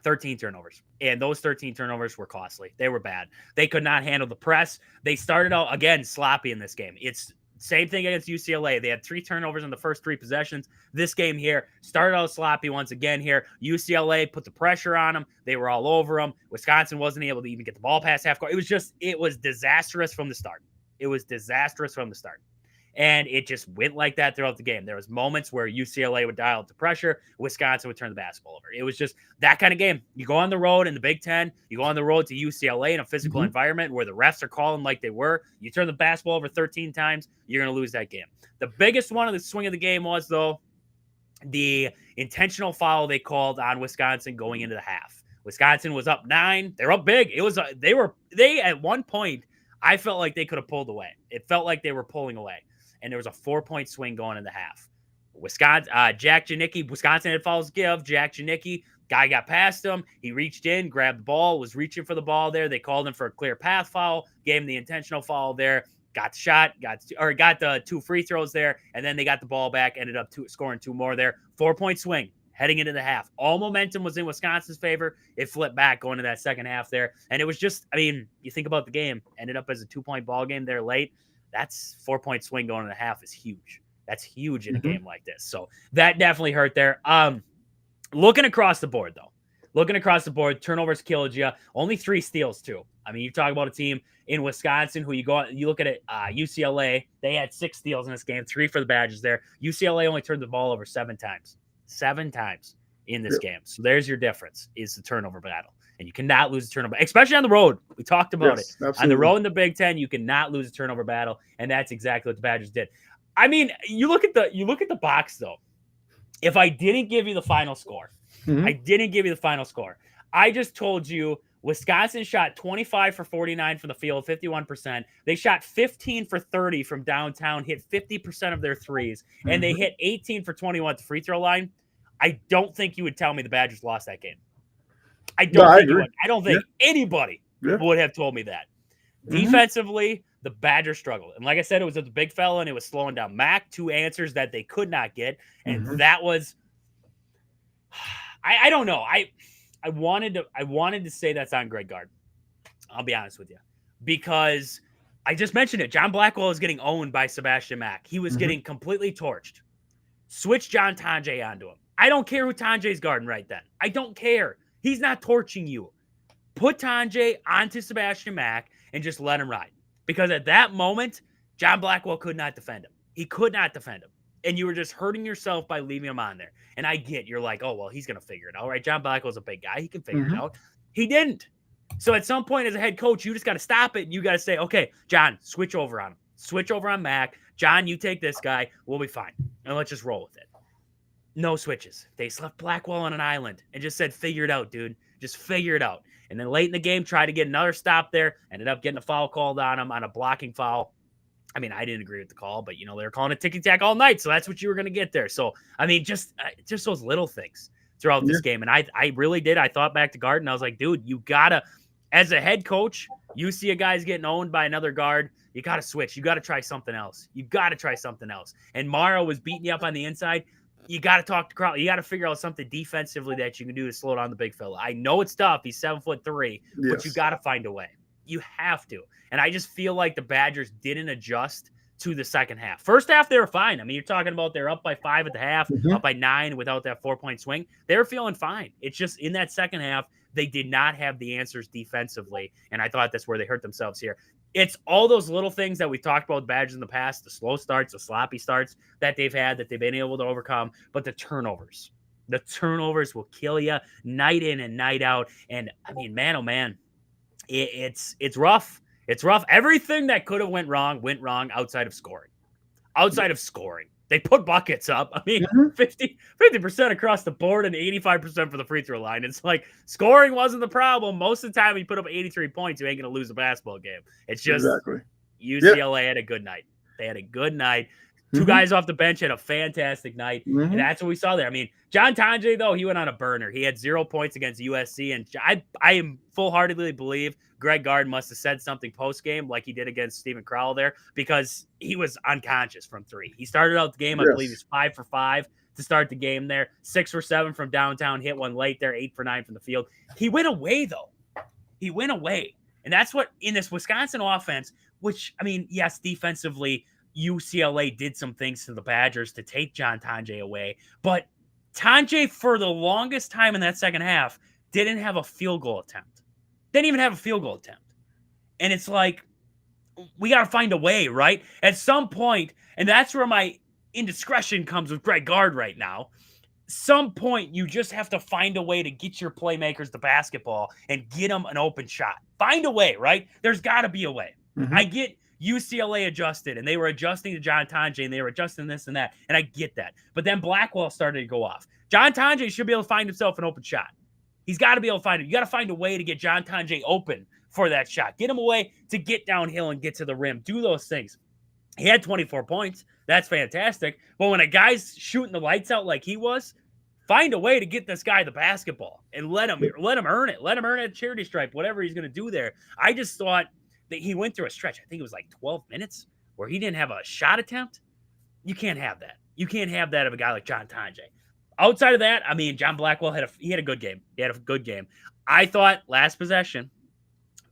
13 turnovers. And those 13 turnovers were costly. They were bad. They could not handle the press. They started out, again, sloppy in this game. It's same thing against UCLA. They had 3 turnovers in the first 3 possessions. This game here started out sloppy once again here. UCLA put the pressure on them. They were all over them. Wisconsin wasn't able to even get the ball past half court. It was disastrous from the start. And it just went like that throughout the game. There was moments where UCLA would dial up the pressure. Wisconsin would turn the basketball over. It was just that kind of game. You go on the road in the Big Ten. You go on the road to UCLA in a physical environment where the refs are calling like they were. You turn the basketball over 13 times, you're going to lose that game. The biggest one of the swing of the game was, though, the intentional foul they called on Wisconsin going into the half. Wisconsin was up 9. They're up big. They at one point, I felt like they could have pulled away. It felt like they were pulling away. And there was a 4-point swing going in the half. Jack Janicki, Wisconsin had fouls give. Jack Janicki, guy got past him. He reached in, grabbed the ball, was reaching for the ball there. They called him for a clear path foul, gave him the intentional foul there, got the shot, got the 2 free throws there, and then they got the ball back, ended up scoring 2 more there. 4-point swing heading into the half. All momentum was in Wisconsin's favor. It flipped back going to that second half there. And it was just, I mean, you think about the game, ended up as a 2-point ball game there late. That's 4-point swing going in the half is huge. That's huge in a game like this. So that definitely hurt there. Looking across the board, though. Turnovers killed you. Only 3 steals, too. I mean, you talk about a team in Wisconsin who you look at it, UCLA, they had 6 steals in this game, 3 for the Badgers there. UCLA only turned the ball over 7 times. 7 times in this game. So there's your difference, is the turnover battle. And you cannot lose a turnover, especially on the road. We talked about it. Absolutely. On the road in the Big Ten, you cannot lose a turnover battle, and that's exactly what the Badgers did. I mean, you look at the box though. If I didn't give you the final score, I just told you Wisconsin shot 25 for 49 from the field, 51%. They shot 15 for 30 from downtown, hit 50% of their threes, and they hit 18 for 21 at the free throw line. I don't think you would tell me the Badgers lost that game. I don't think anybody would have told me that. Defensively, the Badgers struggled. And like I said, it was a big fella, and it was slowing down Mac. 2 answers that they could not get. And that was I don't know. I wanted to say that's on Greg Gard. I'll be honest with you. Because I just mentioned it. John Blackwell is getting owned by Sebastian Mack. He was getting completely torched. Switch John Tonje onto him. I don't care who Tonje's guarding right then. I don't care. He's not torching you. Put Tonje onto Sebastian Mack and just let him ride. Because at that moment, John Blackwell could not defend him. He could not defend him. And you were just hurting yourself by leaving him on there. And I get, you're like, oh, well, he's going to figure it out, right? John Blackwell's a big guy. He can figure it out. He didn't. So at some point as a head coach, you just got to stop it. And you got to say, okay, John, switch over on him. Switch over on Mack. John, you take this guy. We'll be fine. And let's just roll with it. No switches. They just left Blackwell on an island and just said, figure it out, dude. Just figure it out. And then late in the game, tried to get another stop there. Ended up getting a foul called on him on a blocking foul. I mean, I didn't agree with the call, but, they were calling it ticky-tack all night, so that's what you were going to get there. So, I mean, just those little things throughout this game. And I really did. I thought back to Gard, and I was like, dude, you got to, as a head coach, you see a guy's getting owned by another guard, you got to switch. You got to try something else. And Morrow was beating you up on the inside. You got to talk to Crowley. You got to figure out something defensively that you can do to slow down the big fella. I know it's tough. He's 7'3", but you got to find a way. You have to. And I just feel like the Badgers didn't adjust to the second half. First half, they were fine. I mean, you're talking about they're up by 5 at the half, up by 9 without that 4-point swing. They were feeling fine. It's just in that second half, they did not have the answers defensively. And I thought that's where they hurt themselves here. It's all those little things that we talked about with Badgers in the past, the slow starts, the sloppy starts that they've had, that they've been able to overcome. But the turnovers will kill you night in and night out. And I mean, man, oh man, it's rough. It's rough. Everything that could have went wrong outside of scoring. They put buckets up. I mean, Mhm. 50% across the board and 85% for the free throw line. It's like scoring wasn't the problem. Most of the time, you put up 83 points, you ain't going to lose a basketball game. It's just Exactly. UCLA had a good night. They had a good night. Two Mhm. guys off the bench had a fantastic night. And Mhm. that's what we saw there. I mean, John Tonje, though, he went on a burner. He had 0 points against USC. And I am full-heartedly believe Greg Gard must have said something post-game like he did against Stephen Crowell there because he was unconscious from 3. He started out the game, I believe he was 5 for 5 to start the game there. 6 for 7 from downtown, hit one late there, 8 for 9 from the field. He went away, though. He went away. And that's what, in this Wisconsin offense, which, I mean, yes, defensively, UCLA did some things to the Badgers to take John Tonje away. But Tonje, for the longest time in that second half, didn't have a field goal attempt. Didn't even have a field goal attempt. And it's like, we got to find a way, right? At some point, and that's where my indiscretion comes with Greg Gard right now. Some point, you just have to find a way to get your playmakers the basketball and get them an open shot. Find a way, right? There's got to be a way. Mhm. I get UCLA adjusted, and they were adjusting to John Tonje, and they were adjusting this and that, and I get that. But then Blackwell started to go off. John Tonje should be able to find himself an open shot. He's got to be able to find it. You got to find a way to get John Tonje open for that shot. Get him a way to get downhill and get to the rim. Do those things. He had 24 points. That's fantastic. But when a guy's shooting the lights out like he was, find a way to get this guy the basketball and let him earn it. Let him earn a charity stripe, whatever he's going to do there. I just thought that he went through a stretch. I think it was like 12 minutes where he didn't have a shot attempt. You can't have that. You can't have that of a guy like John Tonje. Outside of that, I mean, John Blackwell had a good game. He had a good game. I thought last possession,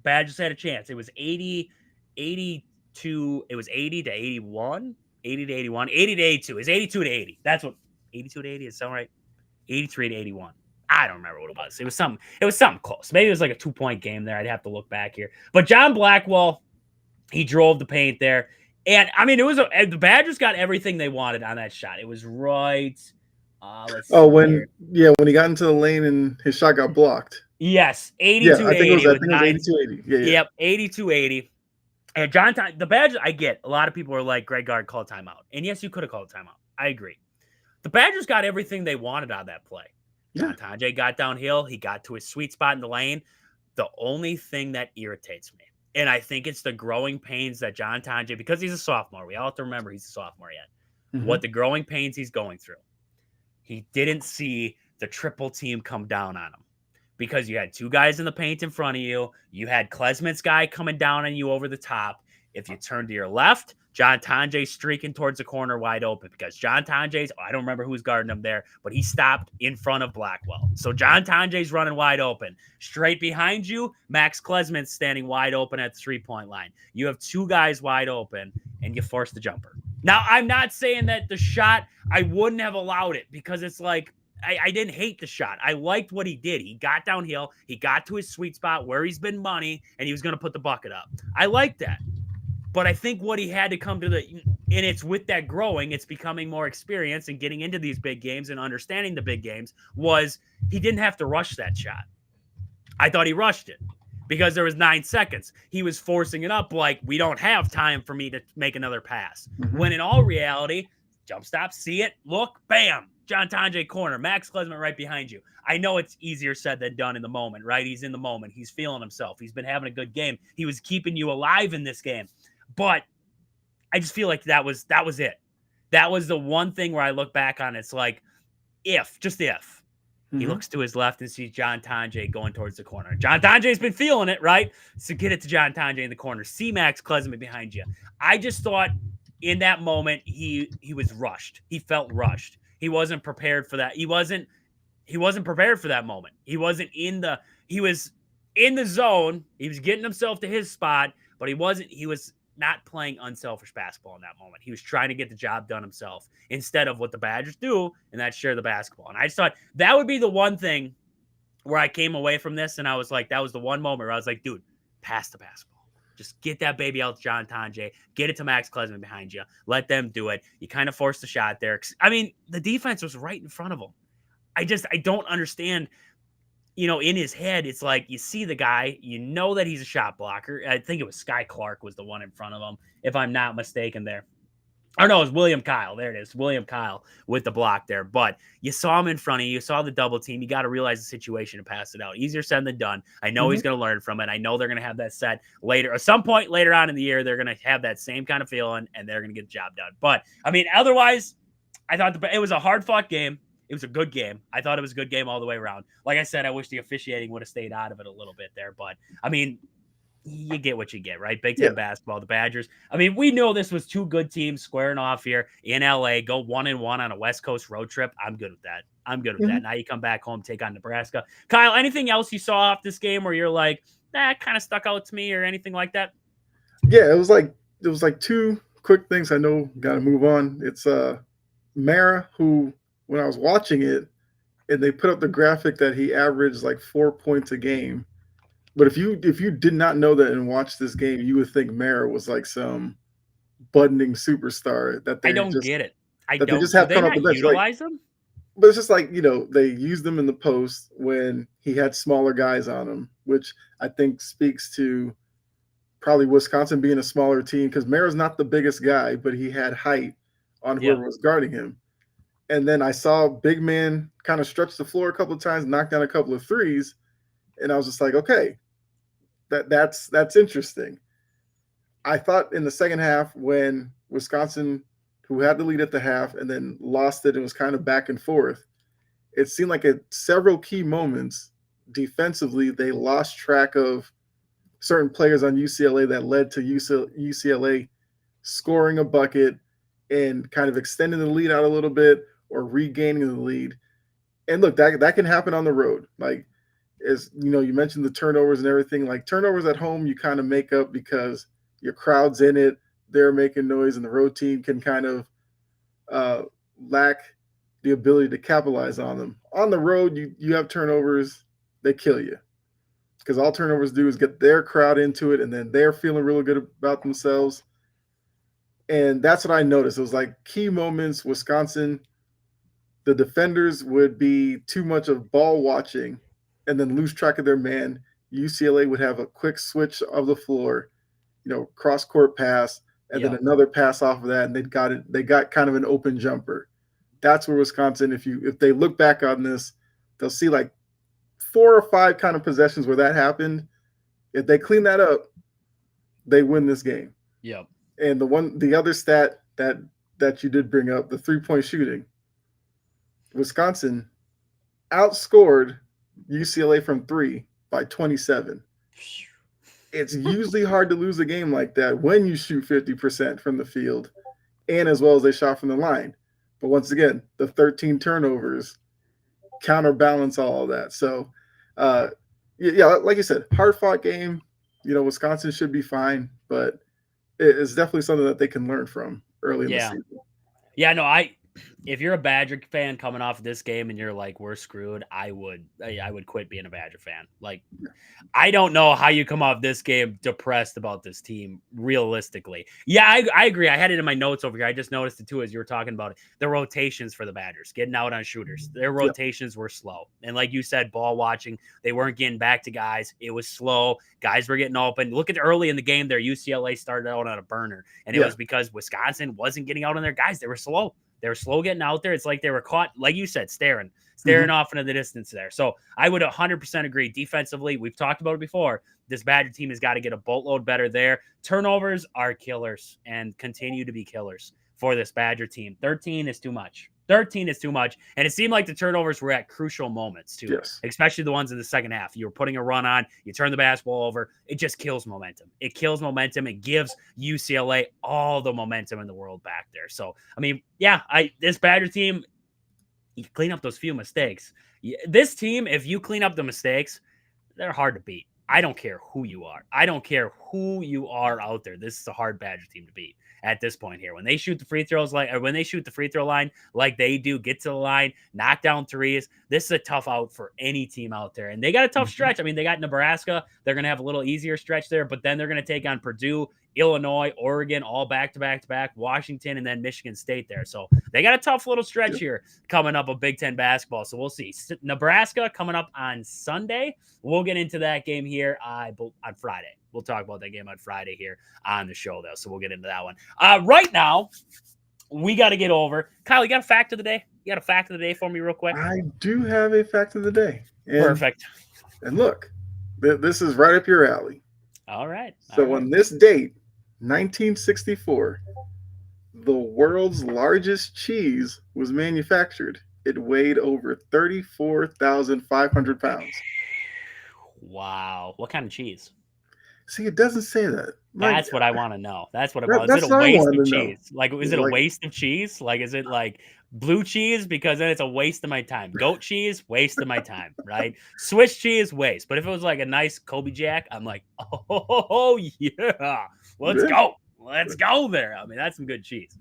Badgers had a chance. It was 82. It was 80 to 81, 80 to 81, 80 to 82. It was 82 to 80. That's what 82 to 80 is. Sound right? 83 to 81. I don't remember what it was. It was something close. Maybe it was like a 2-point game there. I'd have to look back here. But John Blackwell, he drove the paint there. And I mean, the Badgers got everything they wanted on that shot. It was right. When he got into the lane and his shot got blocked. Yes, 82 to 80. I think it was 82-80. Yep, 82-80. And the Badgers, I get. A lot of people are like, Greg Gard called timeout. And yes, you could have called timeout. I agree. The Badgers got everything they wanted out of that play. John Tonje got downhill. He got to his sweet spot in the lane. The only thing that irritates me, and I think it's the growing pains that John Tonje, because he's a sophomore, we all have to remember he's a sophomore yet, what the growing pains he's going through. He didn't see the triple team come down on him because you had 2 guys in the paint in front of you. You had Klesmit's guy coming down on you over the top. If you turn to your left, John Tonje streaking towards the corner wide open because John Tonje's, I don't remember who's guarding him there, but he stopped in front of Blackwell. So John Tonje's running wide open. Straight behind you, Max Klesmit's standing wide open at the 3-point line. You have 2 guys wide open, and you force the jumper. Now, I'm not saying that the shot, I wouldn't have allowed it because it's like, I didn't hate the shot. I liked what he did. He got downhill. He got to his sweet spot where he's been money, and he was going to put the bucket up. I like that. But I think what he had to come to and it's with that growing, it's becoming more experience and getting into these big games and understanding the big games, was he didn't have to rush that shot. I thought he rushed it because there was 9 seconds. He was forcing it up like, we don't have time for me to make another pass. When in all reality, jump stop, see it, look, bam, John Tonje corner, Max Klesmit right behind you. I know it's easier said than done in the moment, right? He's in the moment. He's feeling himself. He's been having a good game. He was keeping you alive in this game. But I just feel like that was it. That was the one thing where I look back on. It's like, if he looks to his left and sees John Tonje going towards the corner. John Tonje's been feeling it, right? So get it to John Tonje in the corner. See Max Klesmit behind you. I just thought in that moment he was rushed. He felt rushed. He wasn't prepared for that. He wasn't prepared for that moment. He was in the zone. He was getting himself to his spot, but he was not playing unselfish basketball in that moment. He was trying to get the job done himself instead of what the Badgers do, and that's share the basketball. And I just thought that would be the one thing where I came away from this, and I was like, that was the one moment where I was like, dude, pass the basketball. Just get that baby out to John Tonje. Get it to Max Klesmit behind you. Let them do it. You kind of forced the shot there. I mean, the defense was right in front of him. I don't understand. In his head, it's like you see the guy, you know that he's a shot blocker. I think it was Sky Clark was the one in front of him, if I'm not mistaken there. Or no, it was William Kyle. There it is. William Kyle with the block there. But you saw him in front of you. You saw the double team. You got to realize the situation and pass it out. Easier said than done. I know he's going to learn from it. I know they're going to have that set later. At some point later on in the year, they're going to have that same kind of feeling, and they're going to get the job done. But, I mean, otherwise, I thought it was a hard-fought game. It was a good game. I thought it was a good game all the way around. Like I said, I wish the officiating would have stayed out of it a little bit there. But, I mean, you get what you get, right? Big Ten basketball, the Badgers. I mean, we know this was two good teams squaring off here in LA, go 1-1 on a West Coast road trip. I'm good with that. Now you come back home, take on Nebraska. Kyle, anything else you saw off this game where you're like, that kind of stuck out to me or anything like that? Yeah, it was like two quick things. I know, got to move on. It's Mara, who, when I was watching it, and they put up the graphic that he averaged like 4 points a game. But if you did not know that and watched this game, you would think Mara was like some budding superstar. That I don't get it. I don't. They just have do they come up not with utilize them? But it's just like, they used them in the post when he had smaller guys on him, which I think speaks to probably Wisconsin being a smaller team, because Mara's not the biggest guy, but he had height on whoever was guarding him. And then I saw big man kind of stretch the floor a couple of times, knock down a couple of threes, and I was just like, okay, that's interesting. I thought in the second half, when Wisconsin, who had the lead at the half and then lost it and was kind of back and forth, it seemed like at several key moments defensively, they lost track of certain players on UCLA that led to UCLA scoring a bucket and kind of extending the lead out a little bit or regaining the lead. And look, that can happen on the road. Like, as you mentioned the turnovers and everything. Like, turnovers at home, you kind of make up because your crowd's in it, they're making noise, and the road team can kind of lack the ability to capitalize on them. On the road, you have turnovers, they kill you, because all turnovers do is get their crowd into it, and then they're feeling really good about themselves. And that's what I noticed. It was like key moments, Wisconsin, the defenders would be too much of ball watching and then lose track of their man. UCLA would have a quick switch of the floor, cross court pass, and then another pass off of that, and they got kind of an open jumper. That's where Wisconsin, if they look back on this, they'll see like 4 or 5 kind of possessions where that happened. If they clean that up, they win this game. Yep. And the other stat that you did bring up, the 3-point shooting, Wisconsin outscored UCLA from 3 by 27. It's usually hard to lose a game like that when you shoot 50% from the field and as well as they shot from the line. But once again, the 13 turnovers counterbalance all of that. So, like you said, hard-fought game. Wisconsin should be fine, but it's definitely something that they can learn from early in the season. Yeah, no, if you're a Badger fan coming off this game and you're like, we're screwed, I would quit being a Badger fan. Like, I don't know how you come off this game depressed about this team realistically. Yeah, I agree. I had it in my notes over here. I just noticed it too as you were talking about it. The rotations for the Badgers, getting out on shooters, their rotations were slow. And like you said, ball watching, they weren't getting back to guys. It was slow. Guys were getting open. Look at early in the game there, UCLA started out on a burner. And it was because Wisconsin wasn't getting out on their guys. They were slow. They were slow getting out there. It's like they were caught, like you said, staring off into the distance there. So I would 100% agree. Defensively, we've talked about it before. This Badger team has got to get a boatload better there. Turnovers are killers and continue to be killers for this Badger team. 13 is too much. 13 is too much. And it seemed like the turnovers were at crucial moments too, especially the ones in the second half. You were putting a run on, you turn the basketball over. It just kills momentum. It kills momentum. It gives UCLA all the momentum in the world back there. So, I mean, this Badger team, you clean up those few mistakes. This team, if you clean up the mistakes, they're hard to beat. I don't care who you are. I don't care who you are out there. This is a hard Badger team to beat at this point here. When they shoot the free throws when they shoot the free throw line like they do, get to the line, knock down threes, this is a tough out for any team out there. And they got a tough stretch. I mean, they got Nebraska. They're going to have a little easier stretch there, but then they're going to take on Purdue, Illinois, Oregon, all back-to-back, Washington, and then Michigan State there. So they got a tough little stretch here coming up of Big Ten basketball. So we'll see. Nebraska coming up on Sunday. We'll get into that game here on Friday. We'll talk about that game on Friday here on the show, though. So we'll get into that one. Right now, we got to get over. Kyle, you got a fact of the day? You got a fact of the day for me real quick? I do have a fact of the day. Perfect. And look, this is right up your alley. All right. So on this date, 1964, the world's largest cheese was manufactured. It weighed over 34,500 pounds. Wow. What kind of cheese? See, it doesn't say that. That's what I want to know. That's what it That- was. Is that's it a what I waste wanted of to know. cheese? Like, is it a waste of cheese? Like, is it like blue cheese? Because then it's a waste of my time. Goat cheese, waste of my time, right? Swiss cheese, waste. But if it was like a nice Kobe Jack, I'm like, oh yeah, let's go. Let's go there. I mean, that's some good cheese.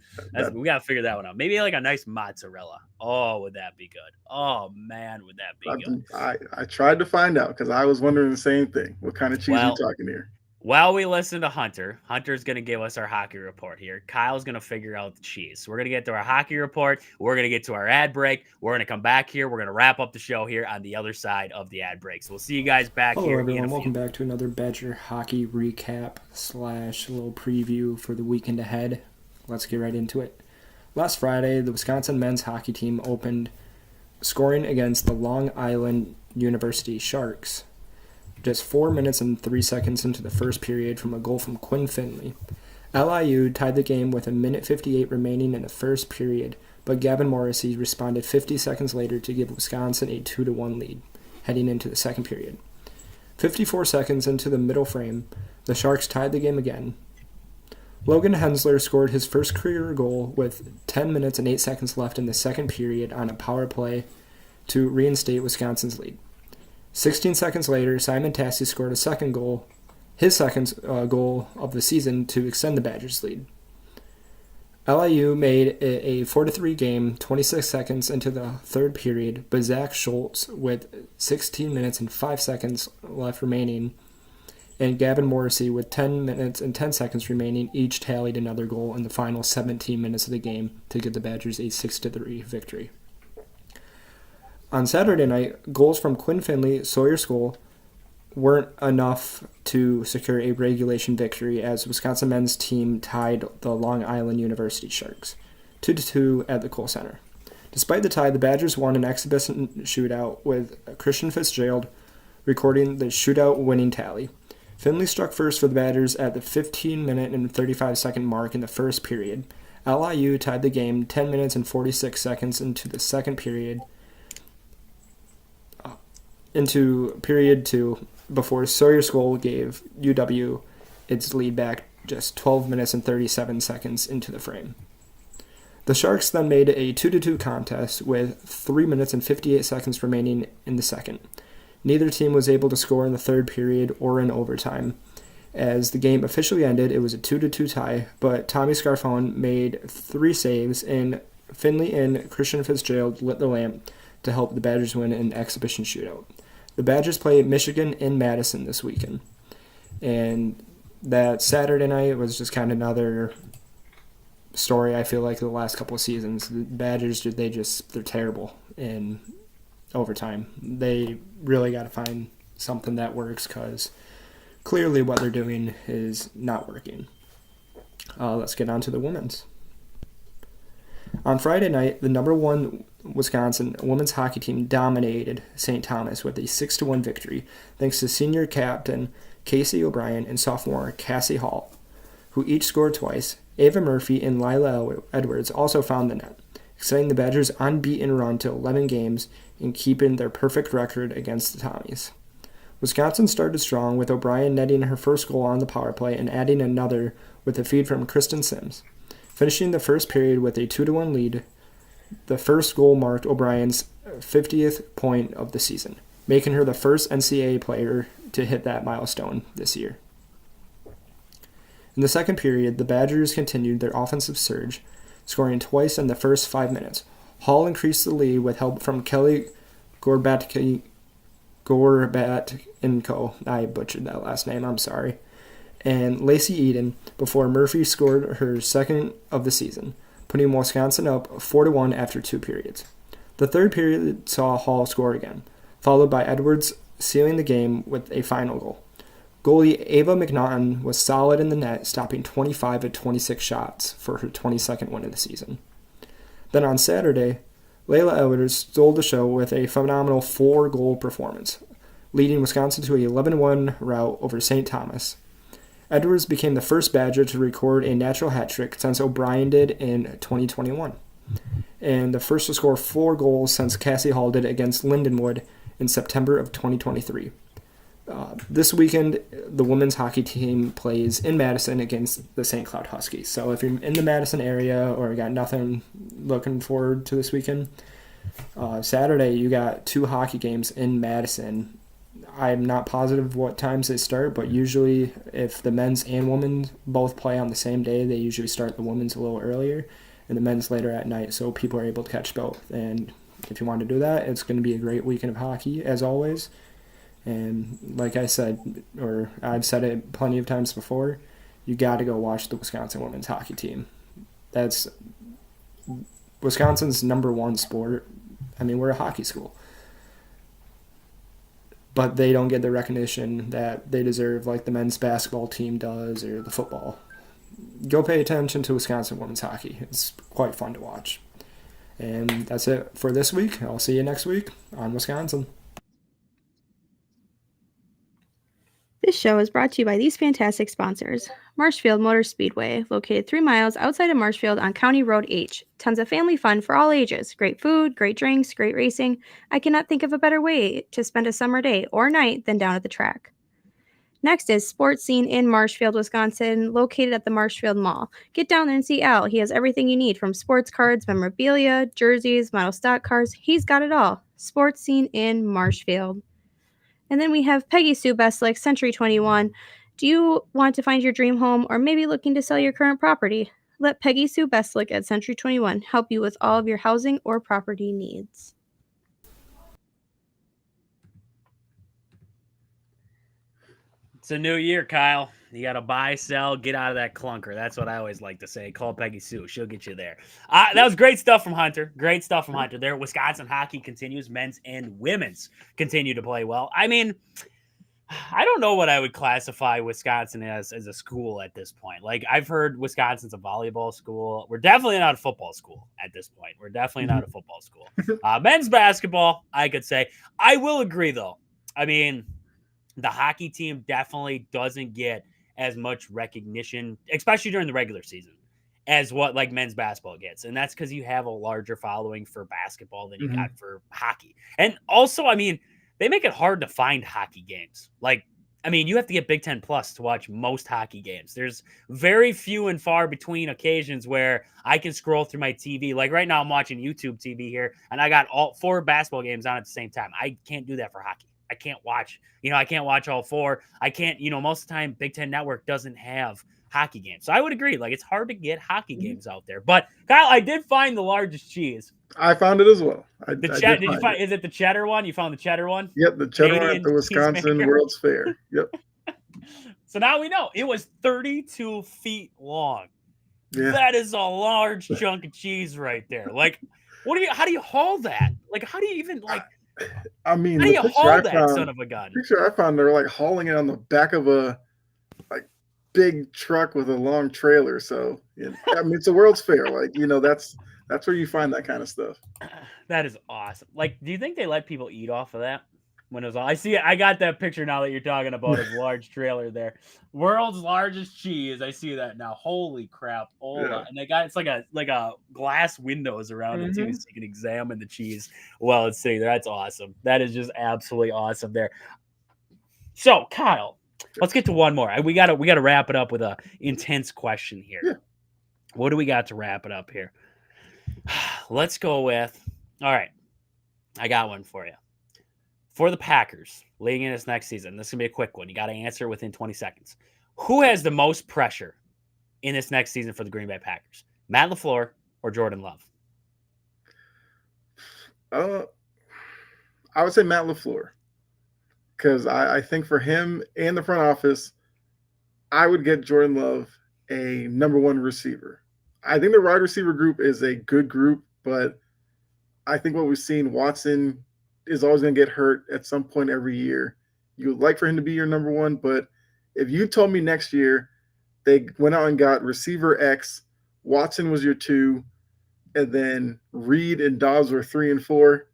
We got to figure that one out. Maybe like a nice mozzarella. Oh, would that be good? Oh, man, would that be good? I tried to find out because I was wondering the same thing. What kind of cheese are we talking here? While we listen to Hunter, Hunter's going to give us our hockey report here. Kyle's going to figure out the cheese. So we're going to get to our hockey report. We're going to get to our ad break. We're going to come back here. We're going to wrap up the show here on the other side of the ad break. So we'll see you guys back here. Hello, everyone. Welcome back to another Badger hockey recap / little preview for the weekend ahead. Let's get right into it. Last Friday, the Wisconsin men's hockey team opened scoring against the Long Island University Sharks. Just 4 minutes and 3 seconds into the first period from a goal from Quinn Finley. LIU tied the game with 1:58 remaining in the first period, but Gavin Morrissey responded 50 seconds later to give Wisconsin a 2-1 lead, heading into the second period. 54 seconds into the middle frame, the Sharks tied the game again. Logan Hensler scored his first career goal with 10 minutes and 8 seconds left in the second period on a power play to reinstate Wisconsin's lead. 16 seconds later, Simon Tassi scored a second goal, his second goal of the season to extend the Badgers' lead. LIU made a 4-3 game 26 seconds into the third period, but Zach Schultz, with 16 minutes and 5 seconds left remaining, and Gavin Morrissey, with 10 minutes and 10 seconds remaining, each tallied another goal in the final 17 minutes of the game to give the Badgers a 6-3 victory. On Saturday night, goals from Quinn Finley, Sawyer Skull weren't enough to secure a regulation victory as Wisconsin men's team tied the Long Island University Sharks 2-2 at the Kohl Center. Despite the tie, the Badgers won an exhibition shootout with Christian Fitzgerald recording the shootout winning tally. Finley struck first for the Badgers at the 15-minute and 35-second mark in the first period. LIU tied the game 10 minutes and 46 seconds into the second period, into period 2, before Sawyer Skull gave UW its lead back just 12 minutes and 37 seconds into the frame. The Sharks then made a 2-2 contest with 3 minutes and 58 seconds remaining in the second. Neither team was able to score in the third period or in overtime. As the game officially ended, it was a 2-2 tie, but Tommy Scarfone made 3 saves, and Finley and Christian Fitzgerald lit the lamp to help the Badgers win an exhibition shootout. The Badgers play Michigan in Madison this weekend. And that Saturday night was just kind of another story, I feel like, the last couple of seasons. The Badgers, they're terrible in overtime. They really got to find something that works because clearly what they're doing is not working. Let's get on to the women's. On Friday night, the number 1 Wisconsin women's hockey team dominated St. Thomas with a 6-1 victory, thanks to senior captain Casey O'Brien and sophomore Cassie Hall, who each scored twice. Ava Murphy and Lila Edwards also found the net, extending the Badgers' unbeaten run to 11 games and keeping their perfect record against the Tommies. Wisconsin started strong, with O'Brien netting her first goal on the power play and adding another with a feed from Kristen Sims. Finishing the first period with a 2-1 lead, the first goal marked O'Brien's 50th point of the season, making her the first NCAA player to hit that milestone this year. In the second period, the Badgers continued their offensive surge, scoring twice in the first 5 minutes. Hall increased the lead with help from Kelly Gorbatko. I butchered that last name, I'm sorry. And Lacey Eden before Murphy scored her second of the season, putting Wisconsin up 4-1 after 2 periods. The third period saw Hall score again, followed by Edwards sealing the game with a final goal. Goalie Ava McNaughton was solid in the net, stopping 25 of 26 shots for her 22nd win of the season. Then on Saturday, Layla Edwards stole the show with a phenomenal 4-goal performance, leading Wisconsin to a 11-1 rout over St. Thomas. Edwards became the first Badger to record a natural hat trick since O'Brien did in 2021, and the first to score 4 goals since Cassie Hall did against Lindenwood in September of 2023. This weekend, the women's hockey team plays in Madison against the St. Cloud Huskies. So if you're in the Madison area or got nothing looking forward to this weekend, Saturday you got 2 hockey games in Madison. I'm not positive what times they start, but usually if the men's and women's both play on the same day, they usually start the women's a little earlier and the men's later at night, so people are able to catch both. And if you want to do that, it's going to be a great weekend of hockey, as always. And like I said, or I've said it plenty of times before, you got to go watch the Wisconsin women's hockey team. That's Wisconsin's number 1 sport. I mean, we're a hockey school. But they don't get the recognition that they deserve like the men's basketball team does or the football. Go pay attention to Wisconsin women's hockey. It's quite fun to watch. And that's it for this week. I'll see you next week on Wisconsin. This show is brought to you by these fantastic sponsors. Marshfield Motor Speedway, located 3 miles outside of Marshfield on County Road H. Tons of family fun for all ages. Great food, great drinks, great racing. I cannot think of a better way to spend a summer day or night than down at the track. Next is Sports Scene in Marshfield, Wisconsin, located at the Marshfield Mall. Get down there and see Al. He has everything you need, from sports cards, memorabilia, jerseys, model stock cars. He's got it all. Sports Scene in Marshfield. And then we have Peggy Sue Bestlick, Century 21. Do you want to find your dream home or maybe looking to sell your current property? Let Peggy Sue Bestlick at Century 21 help you with all of your housing or property needs. It's a new year, Kyle. You got to buy, sell, get out of that clunker. That's what I always like to say. Call Peggy Sue. She'll get you there. That was great stuff from Hunter. Great stuff from Hunter there. Wisconsin hockey continues. Men's and women's continue to play well. I mean, I don't know what I would classify Wisconsin as a school at this point. Like, I've heard Wisconsin's a volleyball school. We're definitely not a football school at this point. We're definitely not a football school. Men's basketball, I could say. I will agree, though. I mean, the hockey team definitely doesn't get as much recognition, especially during the regular season, as what like men's basketball gets. And that's because you have a larger following for basketball than you got for hockey. And also, I mean, they make it hard to find hockey games. Like, I mean, you have to get Big Ten Plus to watch most hockey games. There's very few and far between occasions where I can scroll through my TV. Like right now, I'm watching YouTube TV here, and I got all 4 basketball games on at the same time. I can't do that for hockey. I can't watch all 4. I can't, most of the time Big Ten Network doesn't have hockey games. So I would agree. Like, it's hard to get hockey games out there. But Kyle, I did find the largest cheese. I found it as well. Did you find is it the cheddar one? You found the cheddar one? Yep, the cheddar one at the Wisconsin World's Fair. Yep. So now we know it was 32 feet long. Yeah. That is a large chunk of cheese right there. Like, how do you haul that? Like, how do you even I mean, how do you haul that son of a gun? Picture I found, they're like hauling it on the back of a big truck with a long trailer. So I mean, it's a World's Fair. Like, that's where you find that kind of stuff. That is awesome. Like, do you think they let people eat off of that when it was all? I see it. I got that picture now that you're talking about his large trailer there. World's largest cheese. I see that now. Holy crap! And they got it's like a glass windows around it too, so you can examine the cheese while it's sitting there. That's awesome. That is just absolutely awesome there. So, Kyle, let's get to one more. We gotta wrap it up with a intense question here. Yeah. What do we got to wrap it up here? Let's go with, all right, I got one for you. For the Packers, leading in this next season, this is going to be a quick one. You got to answer within 20 seconds. Who has the most pressure in this next season for the Green Bay Packers? Matt LaFleur or Jordan Love? I would say Matt LaFleur. Because I think for him and the front office, I would get Jordan Love a number 1 receiver. I think the wide receiver group is a good group, but I think what we've seen, Watson is always going to get hurt at some point every year. You would like for him to be your number 1, but If you told me next year they went out and got receiver X, Watson was your 2, and then Reed and Dobbs were 3 and 4,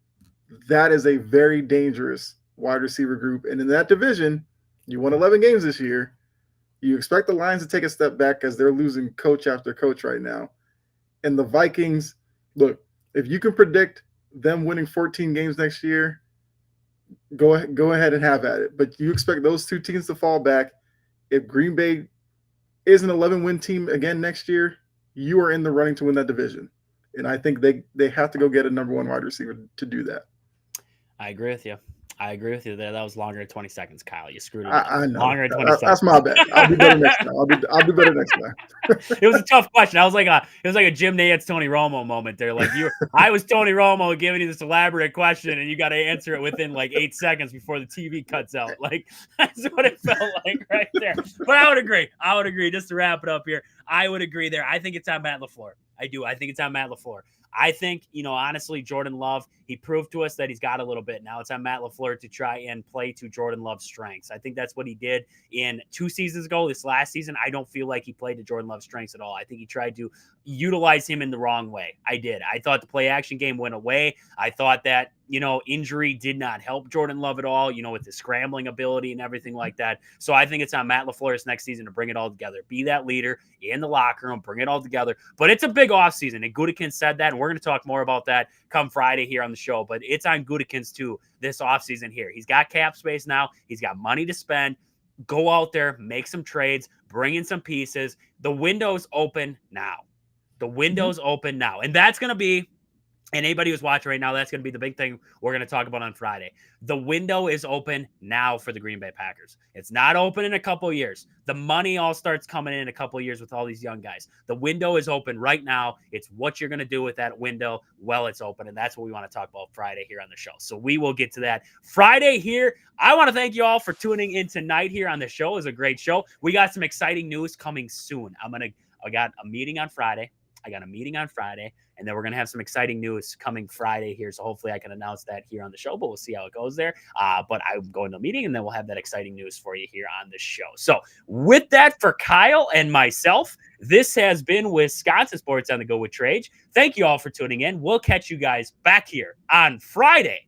that is a very dangerous wide receiver group. And in that division, you won 11 games this year. You expect the Lions to take a step back because they're losing coach after coach right now. And the Vikings, look, if you can predict them winning 14 games next year, go ahead and have at it. But you expect those 2 teams to fall back. If Green Bay is an 11-win team again next year, you are in the running to win that division. And I think they have to go get a number 1 wide receiver to do that. I agree with you. That was longer than 20 seconds, Kyle. You screwed it up. I know. Longer than 20 seconds. That's my bad. I'll be better next time. I'll be better next time. It was a tough question. It was like a Jim Nantz, Tony Romo moment there. Like I was Tony Romo giving you this elaborate question, and you got to answer it within like 8 seconds before the TV cuts out. Like that's what it felt like right there. But I would agree. Just to wrap it up here, I would agree there. I think it's on Matt LaFleur. I do. I think it's on Matt LaFleur. I think, honestly, Jordan Love, he proved to us that he's got a little bit. Now it's on Matt LaFleur to try and play to Jordan Love's strengths. I think that's what he did in 2 seasons ago. This last season, I don't feel like he played to Jordan Love's strengths at all. I think he tried to utilize him in the wrong way. I did. I thought the play action game went away. I thought that, injury did not help Jordan Love at all, with the scrambling ability and everything like that. So I think it's on Matt LaFleur's next season to bring it all together. Be that leader in the locker room, bring it all together. But it's a big offseason, and Gutekunst said that, and we're going to talk more about that come Friday here on the show. But it's on Gutekunst too this offseason here. He's got cap space now. He's got money to spend. Go out there, make some trades, bring in some pieces. The window's open now. Open now. And that's going to be, and anybody who's watching right now, that's going to be the big thing we're going to talk about on Friday. The window is open now for the Green Bay Packers. It's not open in a couple of years. The money all starts coming in a couple of years with all these young guys. The window is open right now. It's what you're going to do with that window while it's open, and that's what we want to talk about Friday here on the show. So we will get to that Friday here. I want to thank you all for tuning in tonight here on the show. It was a great show. We got some exciting news coming soon. I got a meeting on Friday. And then we're going to have some exciting news coming Friday here. So hopefully I can announce that here on the show, but we'll see how it goes there. But I'm going to a meeting, and then we'll have that exciting news for you here on the show. So with that, for Kyle and myself, this has been Wisconsin Sports on the Go with Trage. Thank you all for tuning in. We'll catch you guys back here on Friday